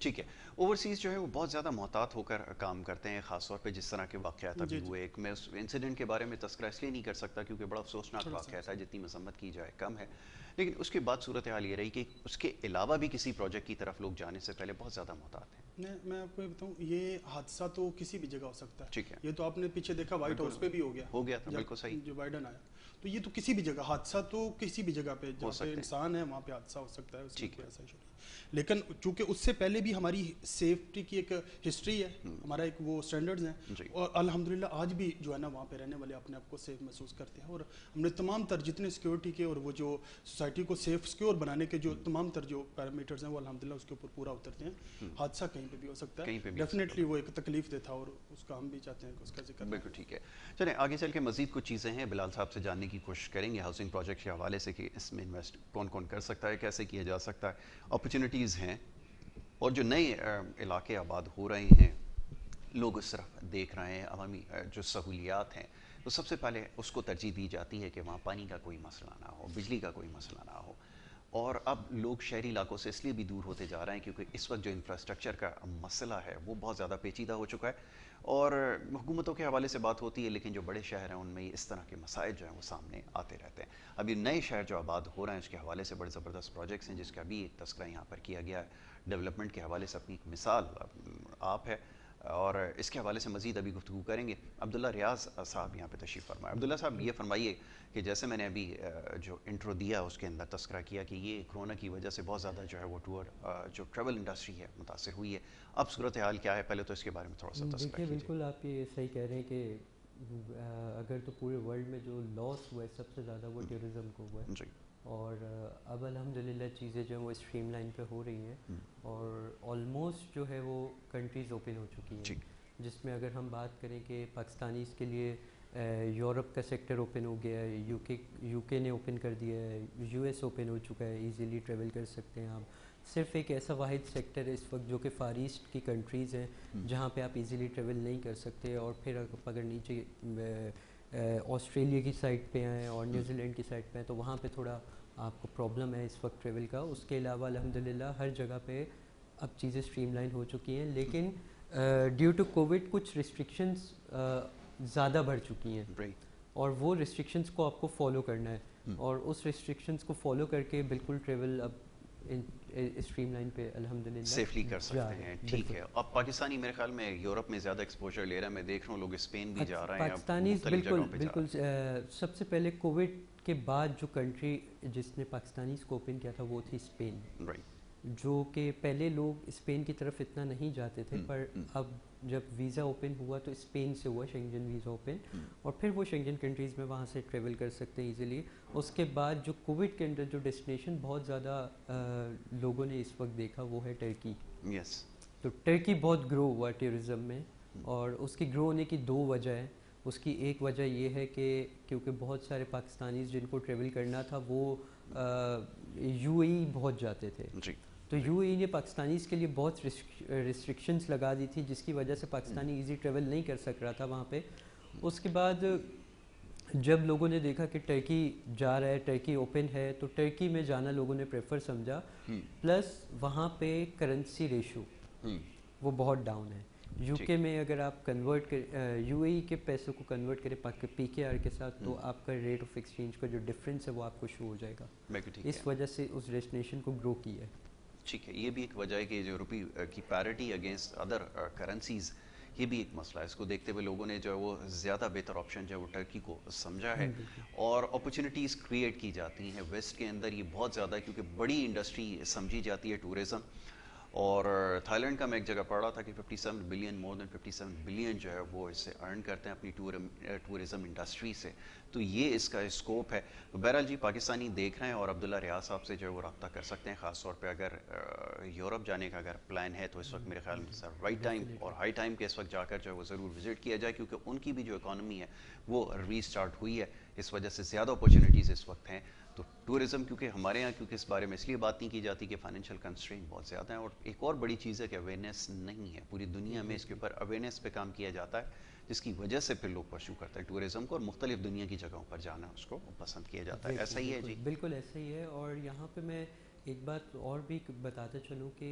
ٹھیک ہے. اوورسیز جو ہے وہ بہت زیادہ محتاط ہو کر کام کرتے ہیں، خاص طور پہ جس طرح کے واقعات ابھی جی جی ہوئے. ایک میں اس انسیڈنٹ کے بارے میں تذکرہ اس لیے نہیں کر سکتا کیونکہ بڑا افسوسناک تھوڑا سا واقعہ تھا، جتنی مذمت کی جائے کم ہے. لیکن اس کے بعد صورتحال یہ رہی کہ اس کے علاوہ بھی کسی پروجیکٹ کی طرف لوگ جانے سے پہلے بہت زیادہ محتاط ہیں. میں آپ کو یہ بتاؤں، یہ حادثہ تو کسی بھی جگہ ہو سکتا ہے. ٹھیک ہے. یہ تو آپ نے پیچھے دیکھا وائٹ ہاؤس پہ بھی ہو گیا، ہو گیا تھا، جب بالکل صحیح. جو بائیڈن آیا. تو یہ تو کسی بھی جگہ حادثہ تو کسی بھی جگہ پہ ہو جہاں پہ سکتے ہیں. انسان ہے وہاں پہ حادثہ ہو سکتا ہے، اس میں ٹھیک کوئی ہے. ایسا ایشو نہیں. لیکن چونکہ اس سے پہلے بھی ہماری سیفٹی کی ایک ہسٹری ہے، ہمارا ایک وہ اسٹینڈرڈز ہیں، جی. اور الحمدللہ آج بھی جو ہے نا وہاں پہ رہنے والے اپنے آپ کو سیف محسوس کرتے ہیں. اور ہم نے تمام تر جتنے سیکیورٹی کے اور وہ جو سوسائٹی کو سیف سیکیور بنانے کے جو تمام تر جو پیرامیٹرز ہیں وہ الحمدللہ اس کے اوپر پورا اترتے ہیں. حادثہ کہیں پہ بھی ہو سکتا ہے، کہیں پہ بھی ڈیفینیٹلی وہ ایک تکلیف دہ تھا اور اس کا ہم بھی چاہتے ہیں کہ اس کا ذکر. بالکل ٹھیک ہے. چلیں آگے چل کے مزید کچھ چیزیں ہیں بلال صاحب سے جاننے کی کوشش کریں گے ہاؤسنگ پروجیکٹ کے حوالے سے کہ اس میں انویسٹ کون کون کر سکتا ہے، کیسے کیا جا سکتا ہے، اپرچونیٹیز ہیں، اور جو نئے علاقے آباد ہو رہے ہیں لوگ اس طرف دیکھ رہے ہیں. عوامی جو سہولیات ہیں تو سب سے پہلے اس کو ترجیح دی جاتی ہے کہ وہاں پانی کا کوئی مسئلہ نہ ہو، بجلی کا کوئی مسئلہ نہ ہو. اور اب لوگ شہری علاقوں سے اس لیے بھی دور ہوتے جا رہے ہیں کیونکہ اس وقت جو انفراسٹرکچر کا مسئلہ ہے وہ بہت زیادہ پیچیدہ ہو چکا ہے. اور حکومتوں کے حوالے سے بات ہوتی ہے لیکن جو بڑے شہر ہیں ان میں اس طرح کے مسائل جو ہیں وہ سامنے آتے رہتے ہیں. اب یہ نئے شہر جو آباد ہو رہے ہیں اس کے حوالے سے بڑے زبردست پروجیکٹس ہیں جس کا بھی ایک تذکرہ یہاں پر کیا گیا ہے. ڈیولپمنٹ کے حوالے سے اپنی ایک مثال آپ ہے، اور اس کے حوالے سے مزید ابھی گفتگو کریں گے. عبداللہ ریاض صاحب یہاں پہ تشریف فرمائے. عبداللہ صاحب یہ فرمائیے کہ جیسے میں نے ابھی جو انٹرو دیا اس کے اندر تذکرہ کیا کہ یہ کرونا کی وجہ سے بہت زیادہ جو ہے وہ جو ٹریول انڈسٹری ہے متاثر ہوئی ہے. اب صورتحال کیا ہے، پہلے تو اس کے بارے میں تھوڑا سا تذکرہ دیکھیے کیجیے. بالکل آپ یہ صحیح کہہ رہے ہیں کہ اگر تو پورے ورلڈ میں جو لاس ہوا ہے سب سے زیادہ وہ ٹورزم کو ہوا ہے. جی. اور اب الحمدللہ چیزیں جو ہیں وہ اسٹریم لائن پہ ہو رہی ہیں اور آلموسٹ جو ہے وہ کنٹریز اوپن ہو چکی ہیں، جس میں اگر ہم بات کریں کہ پاکستانیز کے لیے یورپ کا سیکٹر اوپن ہو گیا ہے، یو کے نے اوپن کر دیا ہے، یو ایس اوپن ہو چکا ہے، ایزیلی ٹریول کر سکتے ہیں آپ. صرف ایک ایسا واحد سیکٹر ہے اس وقت جو کہ فار ایسٹ کی کنٹریز ہیں جہاں پہ آپ ایزیلی ٹریول نہیں کر سکتے. اور پھر اگر نیچے آسٹریلیا کی سائڈ پہ آئیں اور نیوزی لینڈ کی سائڈ پہ ہیں تو وہاں پہ تھوڑا آپ کو پرابلم ہے اس وقت ٹریول کا. اس کے علاوہ الحمدللہ ہر جگہ پہ اب چیزیں اسٹریم لائن ہو چکی ہیں، لیکن ڈیو ٹو کووڈ کچھ ریسٹرکشنز زیادہ بڑھ چکی ہیں اور وہ ریسٹرکشنز کو آپ کو فالو کرنا ہے اور اس ریسٹرکشنز کو فالو کر کے بالکل ٹریول اب اسٹریم لائن پہ الحمدللہ سیفلی کر سکتے ہیں. ٹھیک ہے. اب پاکستانی میرے خیال میں یورپ میں زیادہ ایکسپوجر لے رہا ہے، میں دیکھ رہا ہوں لوگ اسپین بھی جا رہے ہیں. پاکستانیز بالکل سب سے پہلے کووڈ کے بعد جو کنٹری جس نے پاکستانیز کو اوپن کیا تھا وہ تھی اسپین، جو کہ پہلے لوگ اسپین کی طرف اتنا نہیں جاتے تھے، پر اب جب ویزا اوپن ہوا تو اسپین سے ہوا شنگن ویزا اوپن، اور پھر وہ شنگن کنٹریز میں وہاں سے ٹریول کر سکتے ہیں ایزیلی. اس کے بعد جو کووڈ کے اندر جو ڈیسٹینیشن بہت زیادہ لوگوں نے اس وقت دیکھا وہ ہے ٹرکی. تو ٹرکی بہت گرو ہوا ٹورزم میں، اور اس کی گرو ہونے کی دو وجہ ہیں. اس کی ایک وجہ یہ ہے کہ کیونکہ بہت سارے پاکستانیز جن کو ٹریول کرنا تھا وہ یو اے ای بہت جاتے تھے، تو یو اے ای نے پاکستانیز کے لیے بہت ریسٹرکشنز لگا دی تھی جس کی وجہ سے پاکستانی ایزی ٹریول نہیں کر سک رہا تھا وہاں پہ. اس کے بعد جب لوگوں نے دیکھا کہ ٹرکی جا رہا ہے، ٹرکی اوپن ہے، تو ٹرکی میں جانا لوگوں نے پریفر سمجھا. پلس وہاں پہ کرنسی ریشو وہ بہت ڈاؤن ہے. یو کے میں اگر آپ کنورٹ یو اے ای کے پیسوں کو کنورٹ کریں پی کے آر کے ساتھ تو آپ کا ریٹ آف ایکسچینج کا جو ڈفرینس ہے وہ آپ کو شو ہو جائے گا. اس وجہ سے اس ڈیسٹینیشن کو گرو کیا ہے. ٹھیک ہے. یہ بھی ایک وجہ ہے کہ جو روپی کی پیرٹی اگینسٹ ادر کرنسیز، یہ بھی ایک مسئلہ ہے. اس کو دیکھتے ہوئے لوگوں نے جو ہے وہ زیادہ بہتر آپشن جو ہے وہ ٹرکی کو سمجھا ہے، اور اپرچونیٹیز کریٹ کی جاتی ہیں ویسٹ کے اندر. یہ بہت زیادہ ہے کیونکہ بڑی انڈسٹری سمجھی جاتی ہے ٹورزم. اور تھائی لینڈ کا میں ایک جگہ پڑھ رہا تھا کہ 57 بلین، مور دین 57 بلین جو ہے وہ اس سے ارن کرتے ہیں اپنی ٹورزم انڈسٹری سے. تو یہ اس کا اسکوپ ہے. بہرحال جی پاکستانی دیکھ رہے ہیں اور عبداللہ ریاض صاحب سے جو ہے وہ رابطہ کر سکتے ہیں، خاص طور پہ اگر یورپ جانے کا اگر پلان ہے تو اس وقت میرے خیال میں رائٹ ٹائم اور ہائی ٹائم کے اس وقت جا کر جو ہے وہ ضرور وزٹ کیا جائے، کیونکہ ان کی بھی جو اکانومی ہے وہ ری اسٹارٹ ہوئی ہے. اس وجہ سے زیادہ اپرچونیٹیز اس وقت ہیں. تو ٹورزم کیونکہ ہمارے یہاں کیونکہ اس بارے میں اس لیے بات نہیں کی جاتی کہ فائنینشیل کنسٹرین بہت زیادہ ہیں، اور ایک اور بڑی چیز ہے کہ اویئرنیس نہیں ہے. پوری دنیا میں اس کے اوپر اویئرنیس پہ کام کیا جاتا ہے جس کی وجہ سے پھر لوگ پرسو کرتے ہیں ٹورزم کو، اور مختلف دنیا کی جگہوں پر جانا اس کو پسند کیا جاتا ہے. ایسا ہی ہے جی؟ بالکل ایسا ہی ہے. اور یہاں پہ میں ایک بات اور بھی بتاتا چلوں کہ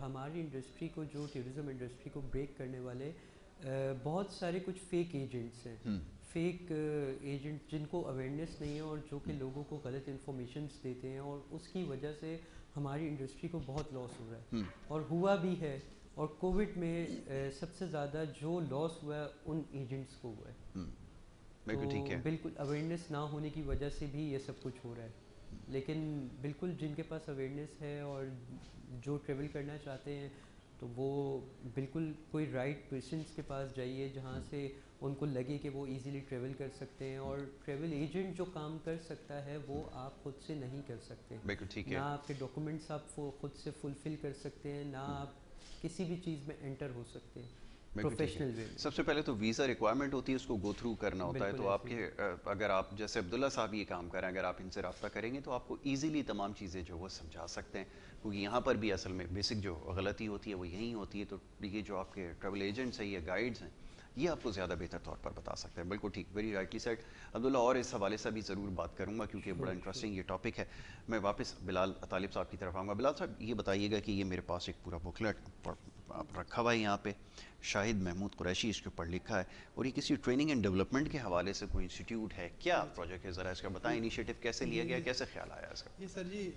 ہماری انڈسٹری کو جو ٹورزم انڈسٹری کو بریک کرنے والے بہت سارے کچھ فیک ایجنٹس ہیں، فیک ایجنٹ جن کو اویئرنیس نہیں ہے اور جو کہ لوگوں کو غلط انفارمیشنس دیتے ہیں، اور اس کی وجہ سے ہماری انڈسٹری کو بہت لاس ہو رہا ہے اور ہوا بھی ہے. اور کووڈ میں سب سے زیادہ جو لاس ہوا ہے ان ایجنٹس کو ہوا ہے. تو بالکل اویئرنیس نہ ہونے کی وجہ سے بھی یہ سب کچھ ہو رہا ہے. لیکن بالکل جن کے پاس اویئرنیس ہے اور جو ٹریول کرنا چاہتے ہیں تو وہ بالکل کوئی رائٹ پرسنس کے پاس جائیے جہاں سے ان کو لگے کہ وہ ایزیلی ٹریول کر سکتے ہیں. اور ٹریول ایجنٹ جو کام کر سکتا ہے وہ آپ خود سے نہیں کر سکتے. نہ آپ کے ڈاکومنٹس آپ خود سے فلفل کر سکتے ہیں، نہ آپ کسی بھی چیز میں انٹر ہو سکتے ہیں پروفیشنل وے. سب سے پہلے تو ویزا ریکوائرمنٹ ہوتی ہے، اس کو گو تھرو کرنا ہوتا ہے. تو آپ کے اگر آپ جیسے عبداللہ صاحب یہ کام کر رہے ہیں، اگر آپ ان سے رابطہ کریں گے تو آپ کو ایزیلی تمام چیزیں جو وہ سمجھا سکتے ہیں. کیونکہ یہاں پر بھی اصل میں بیسک جو غلطی ہوتی ہے وہ یہیں ہوتی ہے. تو یہ جو آپ کے ٹریول ایجنٹس ہیں یا گائیڈز ہیں یہ آپ کو زیادہ بہتر طور پر بتا سکتے ہیں. بالکل ٹھیک، ویری رائٹلی سیڈ عبداللہ. اور اس حوالے سے بھی ضرور بات کروں گا کیونکہ بڑا انٹرسٹنگ یہ ٹاپک ہے. میں واپس بلال طالب صاحب کی طرف آؤں گا. بلال صاحب یہ بتائیے گا کہ یہ میرے پاس ایک پورا بکلیٹ رکھا ہوا ہے یہاں پہ، شاہد محمود قریشی اس کے اوپر لکھا ہے، اور یہ کسی ٹریننگ اینڈ ڈیولپمنٹ کے حوالے سے کوئی انسٹیٹیوٹ ہے، کیا پروجیکٹ ہے؟ ذرا اس کا بتائیں، انیشیٹو کیسے لیا گیا، کیسے خیال آیا اس کا؟ یہ سر جی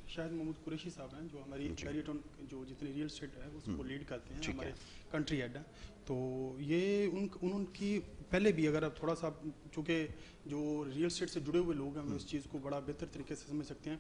شاہد محمود قریشی صاحب ہیں جو ہماری بیریٹون جو جتنے ریئل اسٹیٹ ہے اس کو لیڈ کرتے ہیں، ہمارے کنٹری ہیڈ ہیں. تو یہ انہوں کی پہلے بھی اگر آپ تھوڑا سا چونکہ جو ریئل اسٹیٹ سے جڑے ہوئے لوگ ہیں وہ اس چیز کو بڑا بہتر طریقے سے سمجھ سکتے ہیں.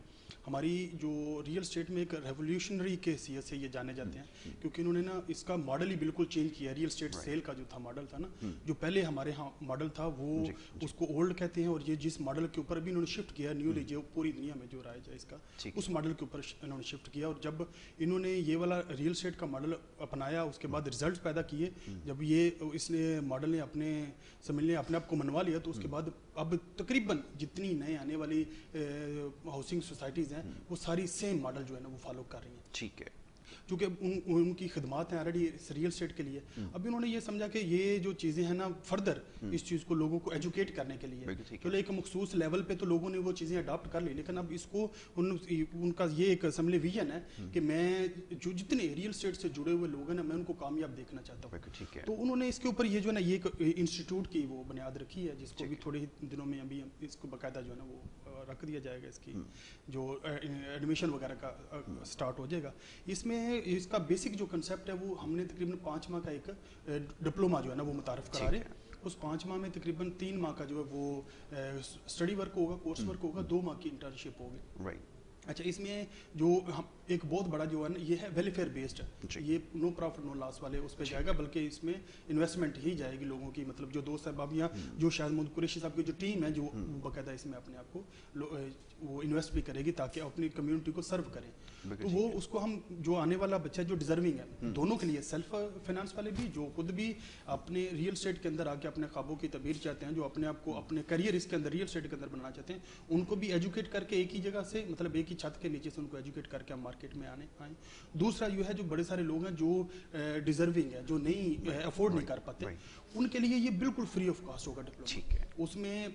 ہماری جو ریئل اسٹیٹ میں ایک ریولیوشنری کے حیثیت سے یہ جانے جاتے ہیں کیونکہ انہوں نے نا اس کا ماڈل ہی بالکل چینج کیا. ریئل اسٹیٹ سیل کا جو تھا ماڈل تھا نا، جو پہلے ہمارے ہاں ماڈل تھا وہ اس کو اولڈ کہتے ہیں، اور یہ جس ماڈل کے اوپر بھی انہوں نے شفٹ کیا نیولی جو پوری دنیا میں جو رائج ہے اس کا، اس ماڈل کے اوپر انہوں نے شفٹ کیا. اور جب انہوں نے یہ والا ریئل اسٹیٹ کا ماڈل اپنایا اس کے بعد ریزلٹس پیدا کیے، جب یہ اس نے ماڈل نے اپنے سمجھ اپنے آپ کو منوا لیا تو اس کے بعد اب تقریباً جتنی نئے آنے والی ہاؤسنگ سوسائٹیز ہیں وہ ساری سیم ماڈل جو ہے نا وہ فالو کر رہی ہیں. ٹھیک ہے، چونکہ ان کی خدمات ہیں آلریڈی ریئل اسٹیٹ کے لیے. اب انہوں نے یہ سمجھا کہ یہ جو چیزیں ہیں نا فردر اس چیز کو لوگوں کو ایجوکیٹ کرنے کے لیے چلو ایک مخصوص لیول پہ تو لوگوں نے وہ چیزیں اڈاپٹ کر لی، لیکن اب اس کو ان کا یہ ایک اسمبلی ویژن ہے کہ میں جو جتنے ریئل اسٹیٹ سے جڑے ہوئے لوگ ہیں نا میں ان کو کامیاب دیکھنا چاہتا ہوں. تو انہوں نے اس کے اوپر یہ جو ہے نا یہ انسٹیٹیوٹ کی وہ بنیاد رکھی ہے جس کو بھی تھوڑے ہی دنوں میں ابھی اس کو باقاعدہ جو ہے نا وہ رکھ دیا جائے گا. اس کی جو ایڈمیشن وغیرہ کا سٹارٹ ہو جائے گا. اس میں اس کا بیسک جو کنسیپٹ ہے وہ ہم نے تقریباً 5 ماہ کا ایک ڈپلوما جو ہے نا وہ متعارف کرا رہے ہیں. اس 5 ماہ میں تقریباً 3 ماہ کا جو ہے وہ اسٹڈی ورک ہوگا، کورس ورک ہوگا، 2 ماہ کی انٹرنشپ ہوگی. اچھا، اس میں جو ایک بہت بڑا جو ہے نا یہ ہے ویلفیئر بیسڈ ہے. یہ نو پروفٹ نو لاس والے اس پہ جائے گا، بلکہ اس میں انویسٹمنٹ ہی جائے گی لوگوں کی. مطلب جو دوست احبابیاں جو شاہد محمود قریشی صاحب کی جو ٹیم ہے جو باقاعدہ اس میں اپنے آپ کو وہ انویسٹ بھی کرے گی تاکہ اپنی کمیونٹی کو سرو کریں. تو وہ اس کو ہم جو آنے والا بچہ جو ڈیزرونگ ہے دونوں کے لیے، سیلف فائنانس والے بھی جو خود بھی اپنے ریئل اسٹیٹ کے اندر آ کے اپنے خوابوں کی تعبیر چاہتے ہیں، جو اپنے آپ کو اپنے کریئر اس کے اندر ریئل اسٹیٹ کے اندر بنانا چاہتے ہیں، ان کو بھی ایجوکیٹ کر کے ایک ہی جگہ سے مطلب ایک ہی چھت کے نیچے سے ان کو ایجوکیٹ کر کے ہم مارکیٹ میں آئیں. دوسرا یہ ہے جو بڑے سارے لوگ ہیں جو ڈیزرونگ ہے، جو نہیں افورڈ نہیں کر پاتے، ان کے لیے یہ بالکل فری آف کاسٹ ہوگا ڈپلوما. اس میں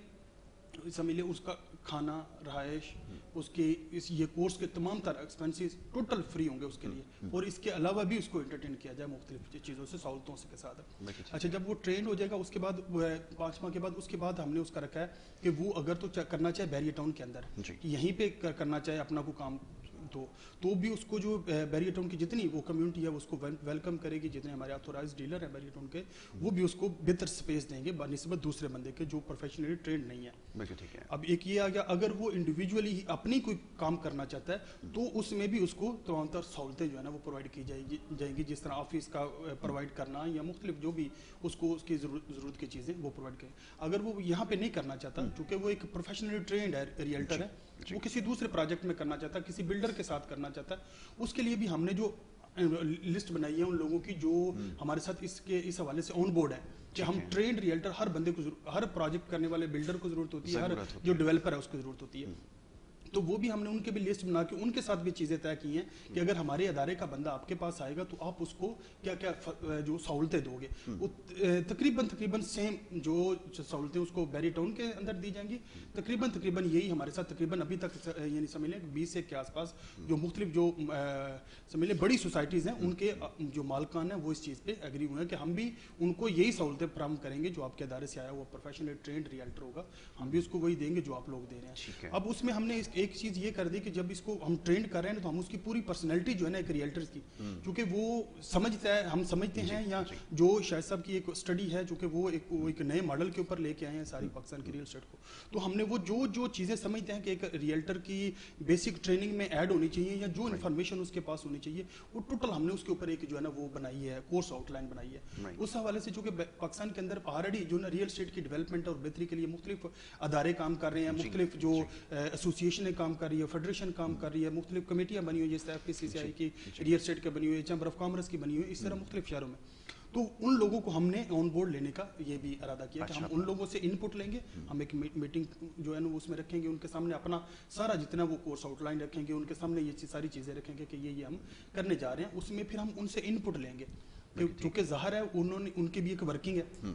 سمجھ لیں اس کا کھانا، رہائش، اس کے یہ کورس کے تمام تر ایکسپینسز ٹوٹل فری ہوں گے اس کے لیے، اور اس کے علاوہ بھی اس کو انٹرٹین کیا جائے مختلف چیزوں سے، سہولتوں سے کے ساتھ. اچھا، جب وہ ٹرینڈ ہو جائے گا اس کے بعد 5 ماہ کے بعد اس کے بعد ہم نے اس کا رکھا ہے کہ وہ اگر تو کرنا چاہے بیریئر ٹاؤن کے اندر یہیں پہ کرنا چاہے اپنا کو کام تو بھی اس کو جو بیریئر ٹاؤن کی جتنی وہ کمیونٹی ہے اس کو ویلکم کرے گی. جتنے ہمارے آتھورائز ڈیلر ہیں بیریئر ٹاؤن کے وہ بھی اس کو بہتر سپیس دیں گے بنسبت دوسرے بندے کے جو پروفیشنلی ٹرینڈ نہیں ہے. اب ایک یہ آ گیا اگر وہ انڈیویجولی اپنی کوئی کام کرنا چاہتا ہے تو اس میں بھی اس کو تمام تر سہولتیں جو ہے نا وہ پرووائڈ کی جائیں گی، جس طرح آفس کا پرووائڈ کرنا یا مختلف جو بھی اس کو اس کی ضرورت کی چیزیں وہ پرووائڈ کریں. اگر وہ یہاں پہ نہیں کرنا چاہتا چونکہ وہ ایک پروفیشنلی ٹرینڈ ہے ریئلٹر ہے، وہ کسی دوسرے پروجیکٹ میں کرنا چاہتا ہے، کسی بلڈر کے ساتھ کرنا چاہتا ہے، اس کے لیے بھی ہم نے جو لسٹ بنائی ہے ان لوگوں کی جو ہمارے ساتھ اس حوالے سے آن بورڈ ہے کہ ہم ٹرینڈ ریئلٹر ہر بندے کو ہر پروجیکٹ کرنے والے بلڈر کو ضرورت ہوتی ہے، ہر جو ڈیولپر ہے اس کو ضرورت ہوتی ہے. تو وہ بھی ہم نے ان کے بھی لسٹ بنا کے ان کے ساتھ بھی چیزیں طے کی ہیں کہ اگر ہمارے ادارے کا بندہ آپ کے پاس آئے گا تو آپ اس کو کیا کیا جو سہولتیں دو گے. تقریباً سیم جو سہولتیں اس کو بیری ٹاؤن کے اندر دی جائیں گی, تقریباً یہی ہمارے ساتھ تقریباً ابھی تک یعنی سمجھ لیں 20 کے آس پاس جو مختلف جو سمجھ لیں بڑی سوسائٹیز ہیں ان کے جو مالکان ہیں وہ اس چیز پہ ایگری ہوئے ہیں کہ ہم بھی ان کو یہی سہولتیں فراہم کریں گے جو آپ کے ادارے سے آیا وہ پروفیشنلی ٹرینڈ ریئلٹر ہوگا, ہم بھی اس کو وہی دیں گے جو آپ لوگ دے رہے ہیں. اب اس میں ہم نے ایک چیز یہ کر دی کہ جب اس کو ہم ٹرینڈ کر رہے ہیں تو ہم اس کی پوری پرسنالٹی جو ہے نا ایک ریئلٹر کی, چونکہ وہ سمجھتا ہے, ہم سمجھتے ہیں یا جو شاہد صاحب کی ایک اسٹڈی ہے جو کہ وہ ایک نئے ماڈل کے اوپر لے کے آئے ہیں ساری پاکستان کی ریئل اسٹیٹ کو, تو ہم نے وہ جو چیزیں سمجھتے ہیں کہ ایک ریئلٹر کی بیسک ٹریننگ میں ایڈ ہونی چاہیے یا جو انفارمیشن اس کے پاس ہونی چاہیے وہ ٹوٹل ہم نے اس کے اوپر ایک جو ہے نا وہ بنائی ہے, کورس آؤٹ لائن بنائی ہے. اس حوالے سے چونکہ پاکستان کے اندر آلریڈی جو نا ریئل اسٹیٹ کی ڈیولپمنٹ اور بہتری کے لیے مختلف ادارے کام کر رہے ہیں, مختلف جو ایسوسیشنیں کام کر رہی ہے, فیڈریشن کام کر رہی ہے, مختلف کمیٹیاں بنی ہوئی جیسے FPCCI کی ریئل اسٹیٹ کے بنی ہوئی ہے, چیمبر آف کامرس کی بنی ہوئی ہے, اس طرح مختلف شہروں میں. تو ان لوگوں کو ہم نے آن بورڈ لینے کا یہ بھی ارادہ کیا کہ ہم ان لوگوں سے ان پٹ لیں گے, ہم ایک میٹنگ جو ہے نا اس میں رکھیں گے, ان کے سامنے اپنا سارا جتنا وہ کورس آؤٹ لائن رکھیں گے, ان کے سامنے یہ ساری چیزیں رکھیں گے کہ یہ ہم کرنے جا رہے ہیں. اس میں پھر ہم ان سے ان پٹ لیں گے کیونکہ ظاہر ہے انہوں نے ان کی بھی ایک ورکنگ ہے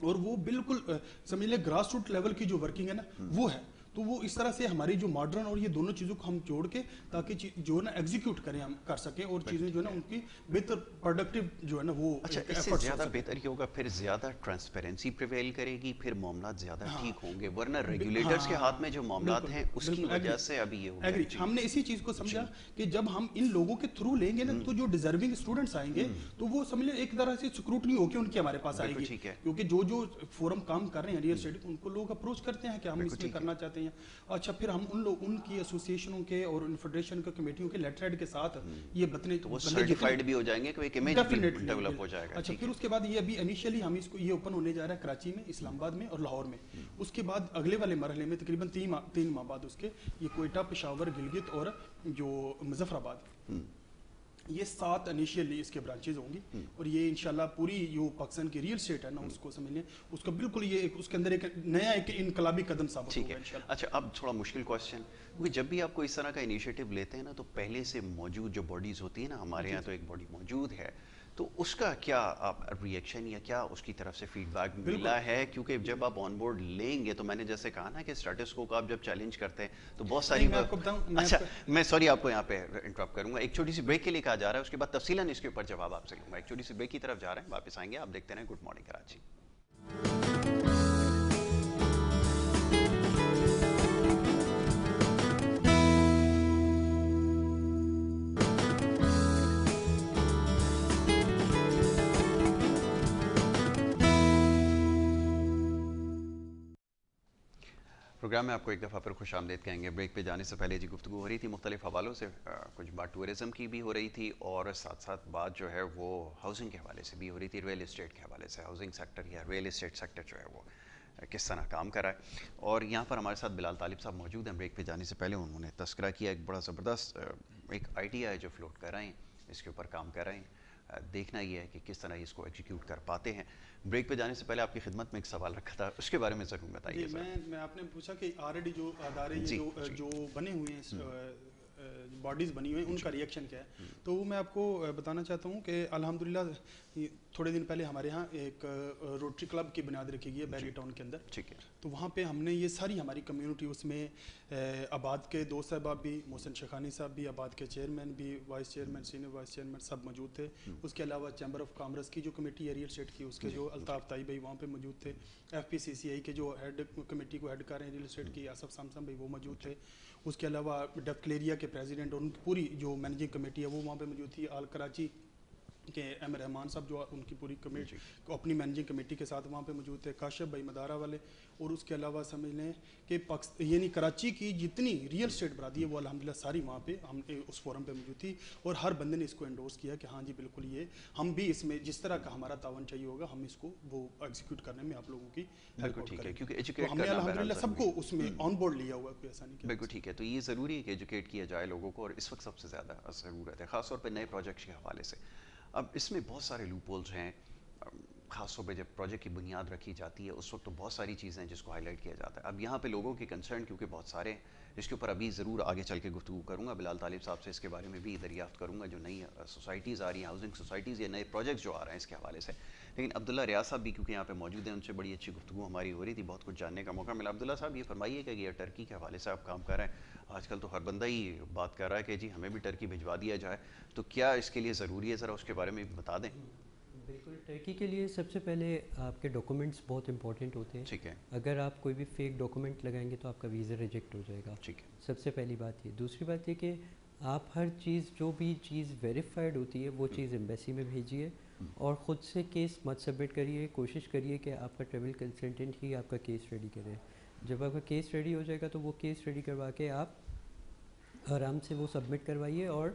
اور وہ بالکل سمجھ لیں گراس روٹ لیول کی جو ورکنگ ہے نا وہ ہے. تو وہ اس طرح سے ہماری جو ماڈرن اور یہ دونوں چیزوں کو ہم جوڑ کے تاکہ جو ہے نا ایگزیکیوٹ کریں, ہم کر سکیں اور چیزیں جو ہے نا ان کی بہتر پروڈکٹیو جو ہے نا وہ. اچھا, اس سے زیادہ بہتر یہ ہوگا, پھر زیادہ ٹرانسپیرنسی پریویل کرے گی, پھر معاملات زیادہ ٹھیک ہوں گے, ورنہ ریگولیٹرز کے ہاتھ میں جو معاملات ہیں اس کی وجہ سے ابھی یہ ہوگا. ہم نے اسی چیز کو سمجھا کہ جب ہم ان لوگوں کے تھرو لیں گے نا تو جو ڈیزرونگ اسٹوڈنٹس آئیں گے تو وہ سمجھ لیں ایک طرح سے سکروٹنی ہو کے ان کی ہمارے پاس آئے گی, کیونکہ جو فورم کام کر رہے ہیں ریئل اسٹیٹ ان کو لوگ اپروچ کرتے ہیں کہ ہم اس میں کرنا چاہتے ہیں. اچھا, پھر ہم ان کی ایسوسیشنوں کے اور فیڈریشن کے کمیٹیوں کے لیٹر ہیڈ کے ساتھ یہ بتنے تو وہ سرٹیفائیڈ بھی ہو جائیں گے کہ ایک امیج بھی ڈیولپ ہو جائے گا. اچھا, پھر اس کے بعد یہ ابھی انیشیلی ہم اس کو یہ اوپن ہونے جا رہا ہے کراچی میں, اسلام آباد میں اور لاہور میں. اس کے بعد اگلے والے مرحلے میں تقریباً 3 ماہ بعد اس کے یہ کوئٹہ, پشاور, گلگت اور جو مظفر آباد, یہ 7 انیشیلی اس کے برانچز ہوں گی. اور یہ انشاءاللہ پوری جو پاکستان کی ریئل اسٹیٹ ہے نا اس کو سمجھ لیں اس کا بالکل یہ اس کے اندر ایک نیا ایک انقلابی قدم ثابت ہوگا انشاءاللہ. اچھا, اب تھوڑا مشکل کوسچن, کیونکہ جب بھی آپ کو اس طرح کا انیشیٹو لیتے ہیں نا تو پہلے سے موجود جو باڈیز ہوتی ہیں نا, ہمارے یہاں تو ایک باڈی موجود ہے, تو اس کا کیا آپ ریئیکشن یا کیا اس کی طرف سے فیڈ بیک ملا ہے؟ کیونکہ جب آپ آن بورڈ لیں گے تو میں نے جیسے کہا نا کہ اسٹیٹس کو آپ جب چیلنج کرتے ہیں تو بہت ساری اچھا, میں سوری آپ کو یہاں پہ انٹرپٹ کروں گا, ایک چھوٹی سی بریک کے لیے کہا جا رہا ہے, اس کے بعد تفصیلاً اس کے اوپر جواب آپ سے لوں گا. ایک چھوٹی سی بریک کی طرف جا رہے ہیں, واپس آئیں گے, آپ دیکھتے رہیں گڈ مارننگ کراچی. پروگرام میں آپ کو ایک دفعہ پر خوش آمدید کہیں گے. بریک پہ جانے سے پہلے جی گفتگو ہو رہی تھی مختلف حوالوں سے, کچھ بات ٹورزم کی بھی ہو رہی تھی اور ساتھ ساتھ بات جو ہے وہ ہاؤسنگ کے حوالے سے بھی ہو رہی تھی, ریئل اسٹیٹ کے حوالے سے. ہاؤسنگ سیکٹر یا ریئل اسٹیٹ سیکٹر جو ہے وہ کس طرح کام کر رہا ہے, اور یہاں پر ہمارے ساتھ بلال طالب صاحب موجود ہیں. بریک پہ جانے سے پہلے انہوں نے تذکرہ کیا ایک بڑا زبردست ایک آئیڈیا ہے جو فلوٹ کر رہے ہیں, اس کے اوپر کام کر رہے ہیں. دیکھنا یہ ہے کہ کس طرح اس کو ایگزیکیوٹ کر پاتے ہیں. بریک پہ جانے سے پہلے آپ کی خدمت میں ایک سوال رکھا تھا, اس کے بارے میں ضرور بتائیے. میں آپ نے پوچھا کہ آلریڈی جو ادارے جو بنے ہوئے ہیں, باڈیز بنی ہوئی ہیں, ان کا ریئیکشن کیا ہے. تو وہ میں آپ کو بتانا چاہتا ہوں کہ الحمدللہ تھوڑے دن پہلے ہمارے ہاں ایک روٹری کلب کی بنیاد رکھی گئی ہے بیری ٹاؤن کے اندر. ٹھیک ہے. تو وہاں پہ ہم نے یہ ساری ہماری کمیونٹی, اس میں آباد کے 2 صاحباب بھی, محسن شیخانی صاحب بھی, آباد کے چیئرمین بھی, vice chairman, senior vice chairman سب موجود تھے. اس کے علاوہ چیمبر آف کامرس کی جو کمیٹی ہے ریئل اسٹیٹ کی, اس کے جو الطاف طائی بھائی وہاں پہ موجود تھے. FPCCI کے جو ہیڈ کمیٹی کو ہیڈ کر رہے ہیں ریئل اسٹیٹ کی, آصف سامسم بھائی, وہ موجود تھے. اس کے علاوہ ڈیفکلیریا کے پریزیڈنٹ اور ان کی پوری جو مینیجنگ کمیٹی ہے وہ وہاں پہ موجود تھی. آل کراچی کہ ایم رحمان صاحب جو ان کی پوری کمیٹی اپنی مینیجنگ کمیٹی کے ساتھ وہاں پہ موجود تھے. کاشف بھائی مدارہ والے, اور اس کے علاوہ سمجھ لیں کہ یعنی کراچی کی جتنی ریئل اسٹیٹ برادری ہے وہ الحمدللہ ساری وہاں پہ ہم اس فورم پہ موجود تھی, اور ہر بندے نے اس کو انڈورس کیا کہ ہاں جی بالکل یہ ہم بھی اس میں جس طرح کا ہمارا تعاون چاہیے ہوگا ہم اس کو وہ ایگزیکیوٹ کرنے میں آپ لوگوں کی ہیلپ کریں گے. ہم نے الحمدللہ سب کو اس میں آن بورڈ لیا ہوا, کوئی ایسا نہیں. بالکل ٹھیک ہے. تو یہ ضروری ہے کہ ایجوکیٹ کیا جائے لوگوں کو, اور اس وقت سب سے زیادہ ضرورت ہے خاص طور پہ نئے پروجیکٹس کے حوالے سے. اب اس میں بہت سارے لوپ ہولز ہیں, خاص طور پہ جب پروجیکٹ کی بنیاد رکھی جاتی ہے اس وقت تو بہت ساری چیزیں ہیں جس کو ہائی لائٹ کیا جاتا ہے. اب یہاں پہ لوگوں کے کنسرن کیونکہ بہت سارے ہیں, اس کے اوپر ابھی ضرور آگے چل کے گفتگو کروں گا. بلال طالب صاحب سے اس کے بارے میں بھی دریافت کروں گا جو نئی سوسائٹیز آ رہی ہیں, ہاؤسنگ سوسائٹیز یا نئے پروجیکٹس جو آ رہے ہیں اس کے حوالے سے. لیکن عبداللہ ریاض صاحب بھی کیونکہ یہاں پہ موجود ہیں, ان سے بڑی اچھی گفتگو ہماری ہو رہی تھی, بہت کچھ جاننے کا موقع ملا. عبداللہ صاحب یہ فرمائیے کہ یہ ٹرکی کے حوالے سے آپ کام کر رہے ہیں, آج کل تو ہر بندہ ہی بات کر رہا ہے کہ جی ہمیں بھی ٹرکی بھجوا دیا جائے, تو کیا اس کے لیے ضروری ہے, ذرا اس کے بارے میں بتا دیں. بالکل, ٹرکی کے لیے سب سے پہلے آپ کے ڈاکومنٹس بہت امپورٹنٹ ہوتے ہیں. ٹھیک ہے. اگر آپ کوئی بھی فیک ڈاکومنٹ لگائیں گے تو آپ کا ویزا ریجیکٹ ہو جائے گا. ٹھیک ہے. سب سے پہلی بات یہ. دوسری بات یہ کہ آپ ہر چیز جو بھی چیز ویریفائڈ ہوتی ہے وہ چیز ایمبیسی میں بھیجیے, اور خود سے کیس مت سبمٹ کریے. کوشش کریے کہ آپ کا ٹریول کنسلٹنٹ ہی آپ کا کیس ریڈی کرے. جب آپ کا کیس ریڈی ہو جائے گا تو وہ کیس ریڈی کروا کے آپ آرام سے وہ سبمٹ کروائیے, اور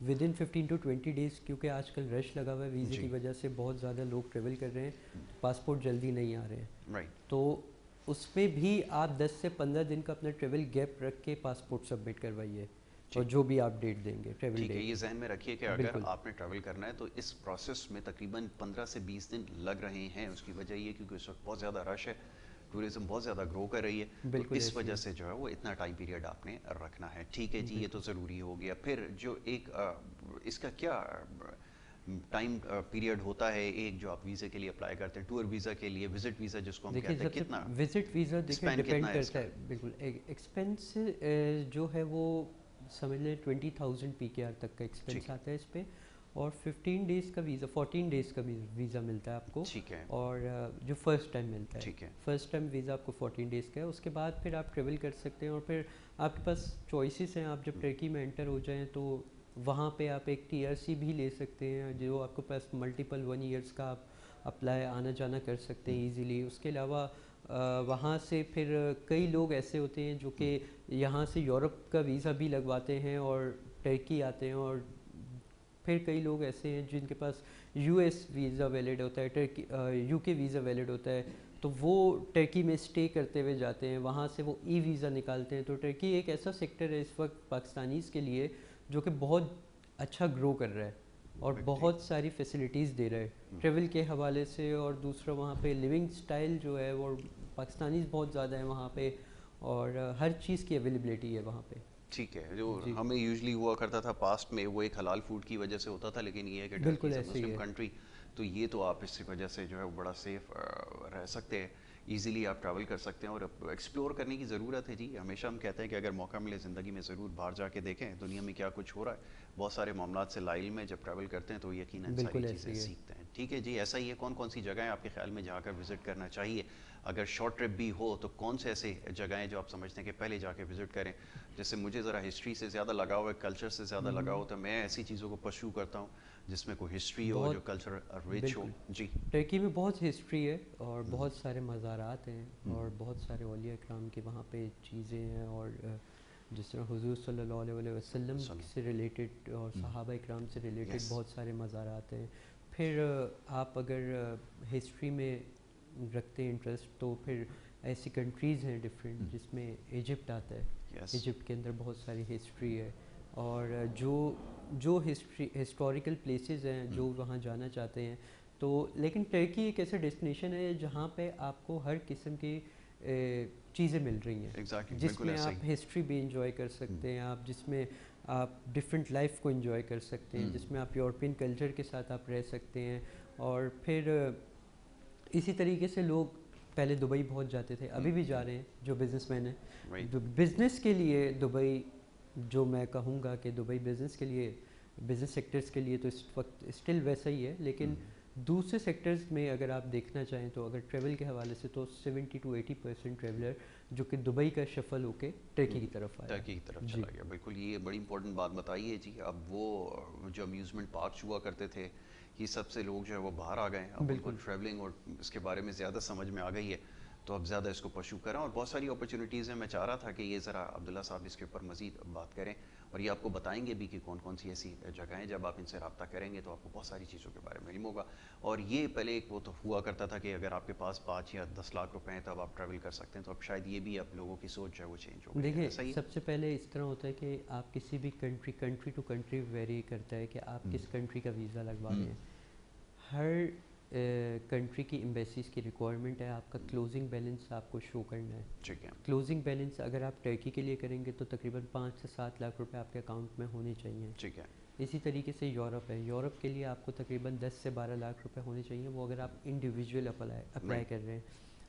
ود ان 15 to 20 days, کیونکہ آج کل رش لگا ہوا ہے ویزے کی وجہ سے, بہت زیادہ لوگ ٹریول کر رہے ہیں, پاسپورٹ جلدی نہیں آ رہے ہیں. تو اس میں بھی آپ 10 سے 15 دن کا اپنا ٹریول گیپ رکھ کے پاسپورٹ سبمٹ کروائیے, اور جو بھی آپ ڈیٹ دیں گے ٹریول ڈیٹ. ٹھیک ہے, یہ ذہن میں رکھیے کہ اگر آپ نے ٹریول کرنا ہے تو اس پروسیس میں تقریباً 15 سے 20 دن لگ رہے ہیں. اس کی وجہ یہ کیونکہ اس وقت بہت زیادہ رش ہے, ٹورزم بہت زیادہ گرو کر رہی ہے, تو اس وجہ سے جو ہے وہ اتنا ٹائم پیریڈ آپ نے رکھنا ہے. ٹھیک ہے جی, یہ تو ضروری ہو گیا. پھر جو ایک اس کا کیا ٹائم پیریڈ ہوتا ہے ایک جو آپ ویزے کے لیے اپلائی کرتے ہیں, ٹور ویزا کے لیے, وزٹ ویزا جس کو ہم کہتے ہیں, کتنا وزٹ ویزا دیکھیں ڈیپینڈ کرتا ہے. بالکل, ایکسپینس جو ہے وہ سمجھ لیں 20,000 PKR تک کا ایکسپینس آتا ہے اس پہ, اور 15 days کا ویزا, 14 days کا ویزا ملتا ہے آپ کو. ٹھیک ہے. اور جو فرسٹ ٹائم ملتا ہے, ٹھیک ہے, فرسٹ ٹائم ویزا آپ کو 14 days کا ہے. اس کے بعد پھر آپ ٹریول کر سکتے ہیں, اور پھر آپ کے پاس چوائسیز ہیں. آپ جب ٹرکی میں انٹر ہو جائیں تو وہاں پہ آپ ایک TRC بھی لے سکتے ہیں, جو آپ کے پاس ملٹیپل 1 years کا آپ اپلائی آنا جانا کر سکتے ہیں ایزیلی. اس کے علاوہ وہاں سے پھر کئی لوگ ایسے ہوتے ہیں جو کہ یہاں سے یورپ کا ویزا بھی لگواتے ہیں اور ٹرکی آتے ہیں, اور پھر کئی لوگ ایسے ہیں جن کے پاس US ویزا ویلڈ ہوتا ہے, ٹرکی UK ویزا ویلڈ ہوتا ہے, تو وہ ٹرکی میں اسٹے کرتے ہوئے جاتے ہیں, وہاں سے وہ ویزا نکالتے ہیں. تو ٹرکی ایک ایسا سیکٹر ہے اس وقت پاکستانیز کے لیے جو کہ بہت اچھا گرو کر رہا ہے, اور بہت ساری فیسلٹیز دے رہا ہے ٹریول کے حوالے سے. اور دوسرا وہاں پہ لیونگ سٹائل جو ہے وہ پاکستانیز بہت زیادہ ہیں وہاں پہ, اور ہر چیز کی اویلیبلٹی ہے وہاں پہ. ٹھیک ہے, جو ہمیں یوزلی ہوا کرتا تھا پاسٹ میں وہ ایک حلال فوڈ کی وجہ سے ہوتا تھا, لیکن یہ ہے کہ ٹرکی از مسلم کنٹری, تو یہ تو آپ اس وجہ سے جو ہے وہ بڑا سیف رہ سکتے ہیں, ایزیلی آپ ٹریول کر سکتے ہیں. اور ایکسپلور کرنے کی ضرورت ہے جی. ہمیشہ ہم کہتے ہیں کہ اگر موقع ملے زندگی میں ضرور باہر جا کے دیکھیں دنیا میں کیا کچھ ہو رہا ہے. بہت سارے معاملات سے لا علم ہے, جب ٹریول کرتے ہیں تو یقیناً ساری چیزیں سیکھتے ہیں. ٹھیک ہے جی, ایسا ہی ہے. کون کون سی جگہیں آپ کے خیال میں جا کر وزٹ کرنا چاہیے, اگر شارٹ ٹرپ بھی ہو تو کون سے ایسے جگہیں جو آپ سمجھتے ہیں کہ پہلے جا کے وزٹ کریں؟ جیسے مجھے ذرا ہسٹری سے زیادہ لگاؤ ہے, کلچر سے زیادہ لگاؤ ہے, تو میں ایسی چیزوں کو پرسیو کرتا ہوں جس میں کوئی ہسٹری ہو, جو کلچر ریچ ہو. جی, ٹرکی میں بہت ہسٹری ہے, اور بہت سارے مزارات ہیں, اور بہت سارے اولیاء اکرام کے وہاں پہ چیزیں ہیں, اور جس طرح حضور صلی اللہ علیہ وسلم سے ریلیٹڈ اور صحابہ اکرام سے ریلیٹڈ بہت سارے مزارات ہیں. پھر آپ اگر ہسٹری میں رکھتے ہیں انٹرسٹ تو پھر ایسی کنٹریز ہیں ڈفرینٹ, جس میں ایجپٹ آتا ہے. ایجپٹ کے اندر بہت ساری ہسٹری ہے, اور جو ہسٹوریکل پلیسز ہیں جو وہاں جانا چاہتے ہیں تو. لیکن ٹرکی ایک ایسا ڈیسٹینیشن ہے جہاں پہ آپ کو ہر قسم کی چیزیں مل رہی ہیں, جس میں آپ ہسٹری بھی انجوائے کر سکتے ہیں, آپ جس میں آپ ڈفرینٹ لائف کو انجوائے کر سکتے ہیں, جس میں آپ یورپین کلچر کے ساتھ آپ رہ سکتے ہیں. اور پھر اسی طریقے سے لوگ پہلے دبئی بہت جاتے تھے, ابھی بھی جا رہے ہیں جو بزنس مین ہیں. بزنس کے لیے دبئی, جو میں کہوں گا کہ دبئی بزنس کے لیے, بزنس سیکٹرز کے لیے تو اس وقت اسٹل ویسا ہی ہے. لیکن دوسرے سیکٹرز میں اگر آپ دیکھنا چاہیں تو اگر ٹریول کے حوالے سے تو 70 to 80% ٹریولر جو کہ دبئی کا شفل ہو کے ٹرکی کی طرف آیا, ٹرکی کی طرف چلا گیا. بالکل, یہ بڑی امپورٹنٹ بات بتائی ہے جی. اب وہ جو امیوزمنٹ پارکس ہوا کرتے تھے, یہ سب سے لوگ جو ہے وہ باہر آ گئے ہیں. اب بالکل ٹریولنگ اور اس کے بارے میں زیادہ سمجھ میں آ گئی ہے, تو اب زیادہ اس کو پرسیو کریں. اور بہت ساری اپرچونیٹیز ہیں. میں چاہ رہا تھا کہ یہ ذرا عبداللہ صاحب اس کے اوپر مزید بات کریں, اور یہ آپ کو بتائیں گے بھی کہ کون کون سی ایسی جگہیں, جب آپ ان سے رابطہ کریں گے تو آپ کو بہت ساری چیزوں کے بارے میں علم ہوگا. اور یہ پہلے ایک وہ تو ہوا کرتا تھا کہ اگر آپ کے پاس 5 یا 10 لاکھ روپے ہیں تب آپ ٹریول کر سکتے ہیں, تو اب شاید یہ بھی اب لوگوں کی سوچ جو ہے وہ چینج ہو گئی. دیکھیں, سب سے پہلے اس طرح ہوتا ہے کہ آپ کسی بھی کنٹری ٹو کنٹری ویری کرتا ہے کہ آپ کس کنٹری کا ویزا لگوا رہے ہیں. ہر کنٹری کی ایمبیسیز کی ریکوائرمنٹ ہے آپ کا کلوزنگ بیلنس آپ کو شو کرنا ہے. ٹھیک ہے. کلوزنگ بیلنس اگر آپ ٹرکی کے لیے کریں گے تو تقریباً 5 سے 7 لاکھ روپے آپ کے اکاؤنٹ میں ہونے چاہیے. ٹھیک ہے. اسی طریقے سے یورپ ہے, یورپ کے لیے آپ کو تقریباً 10 سے 12 لاکھ روپے ہونے چاہیے, وہ اگر آپ انڈیویجول اپلائی کر رہے ہیں.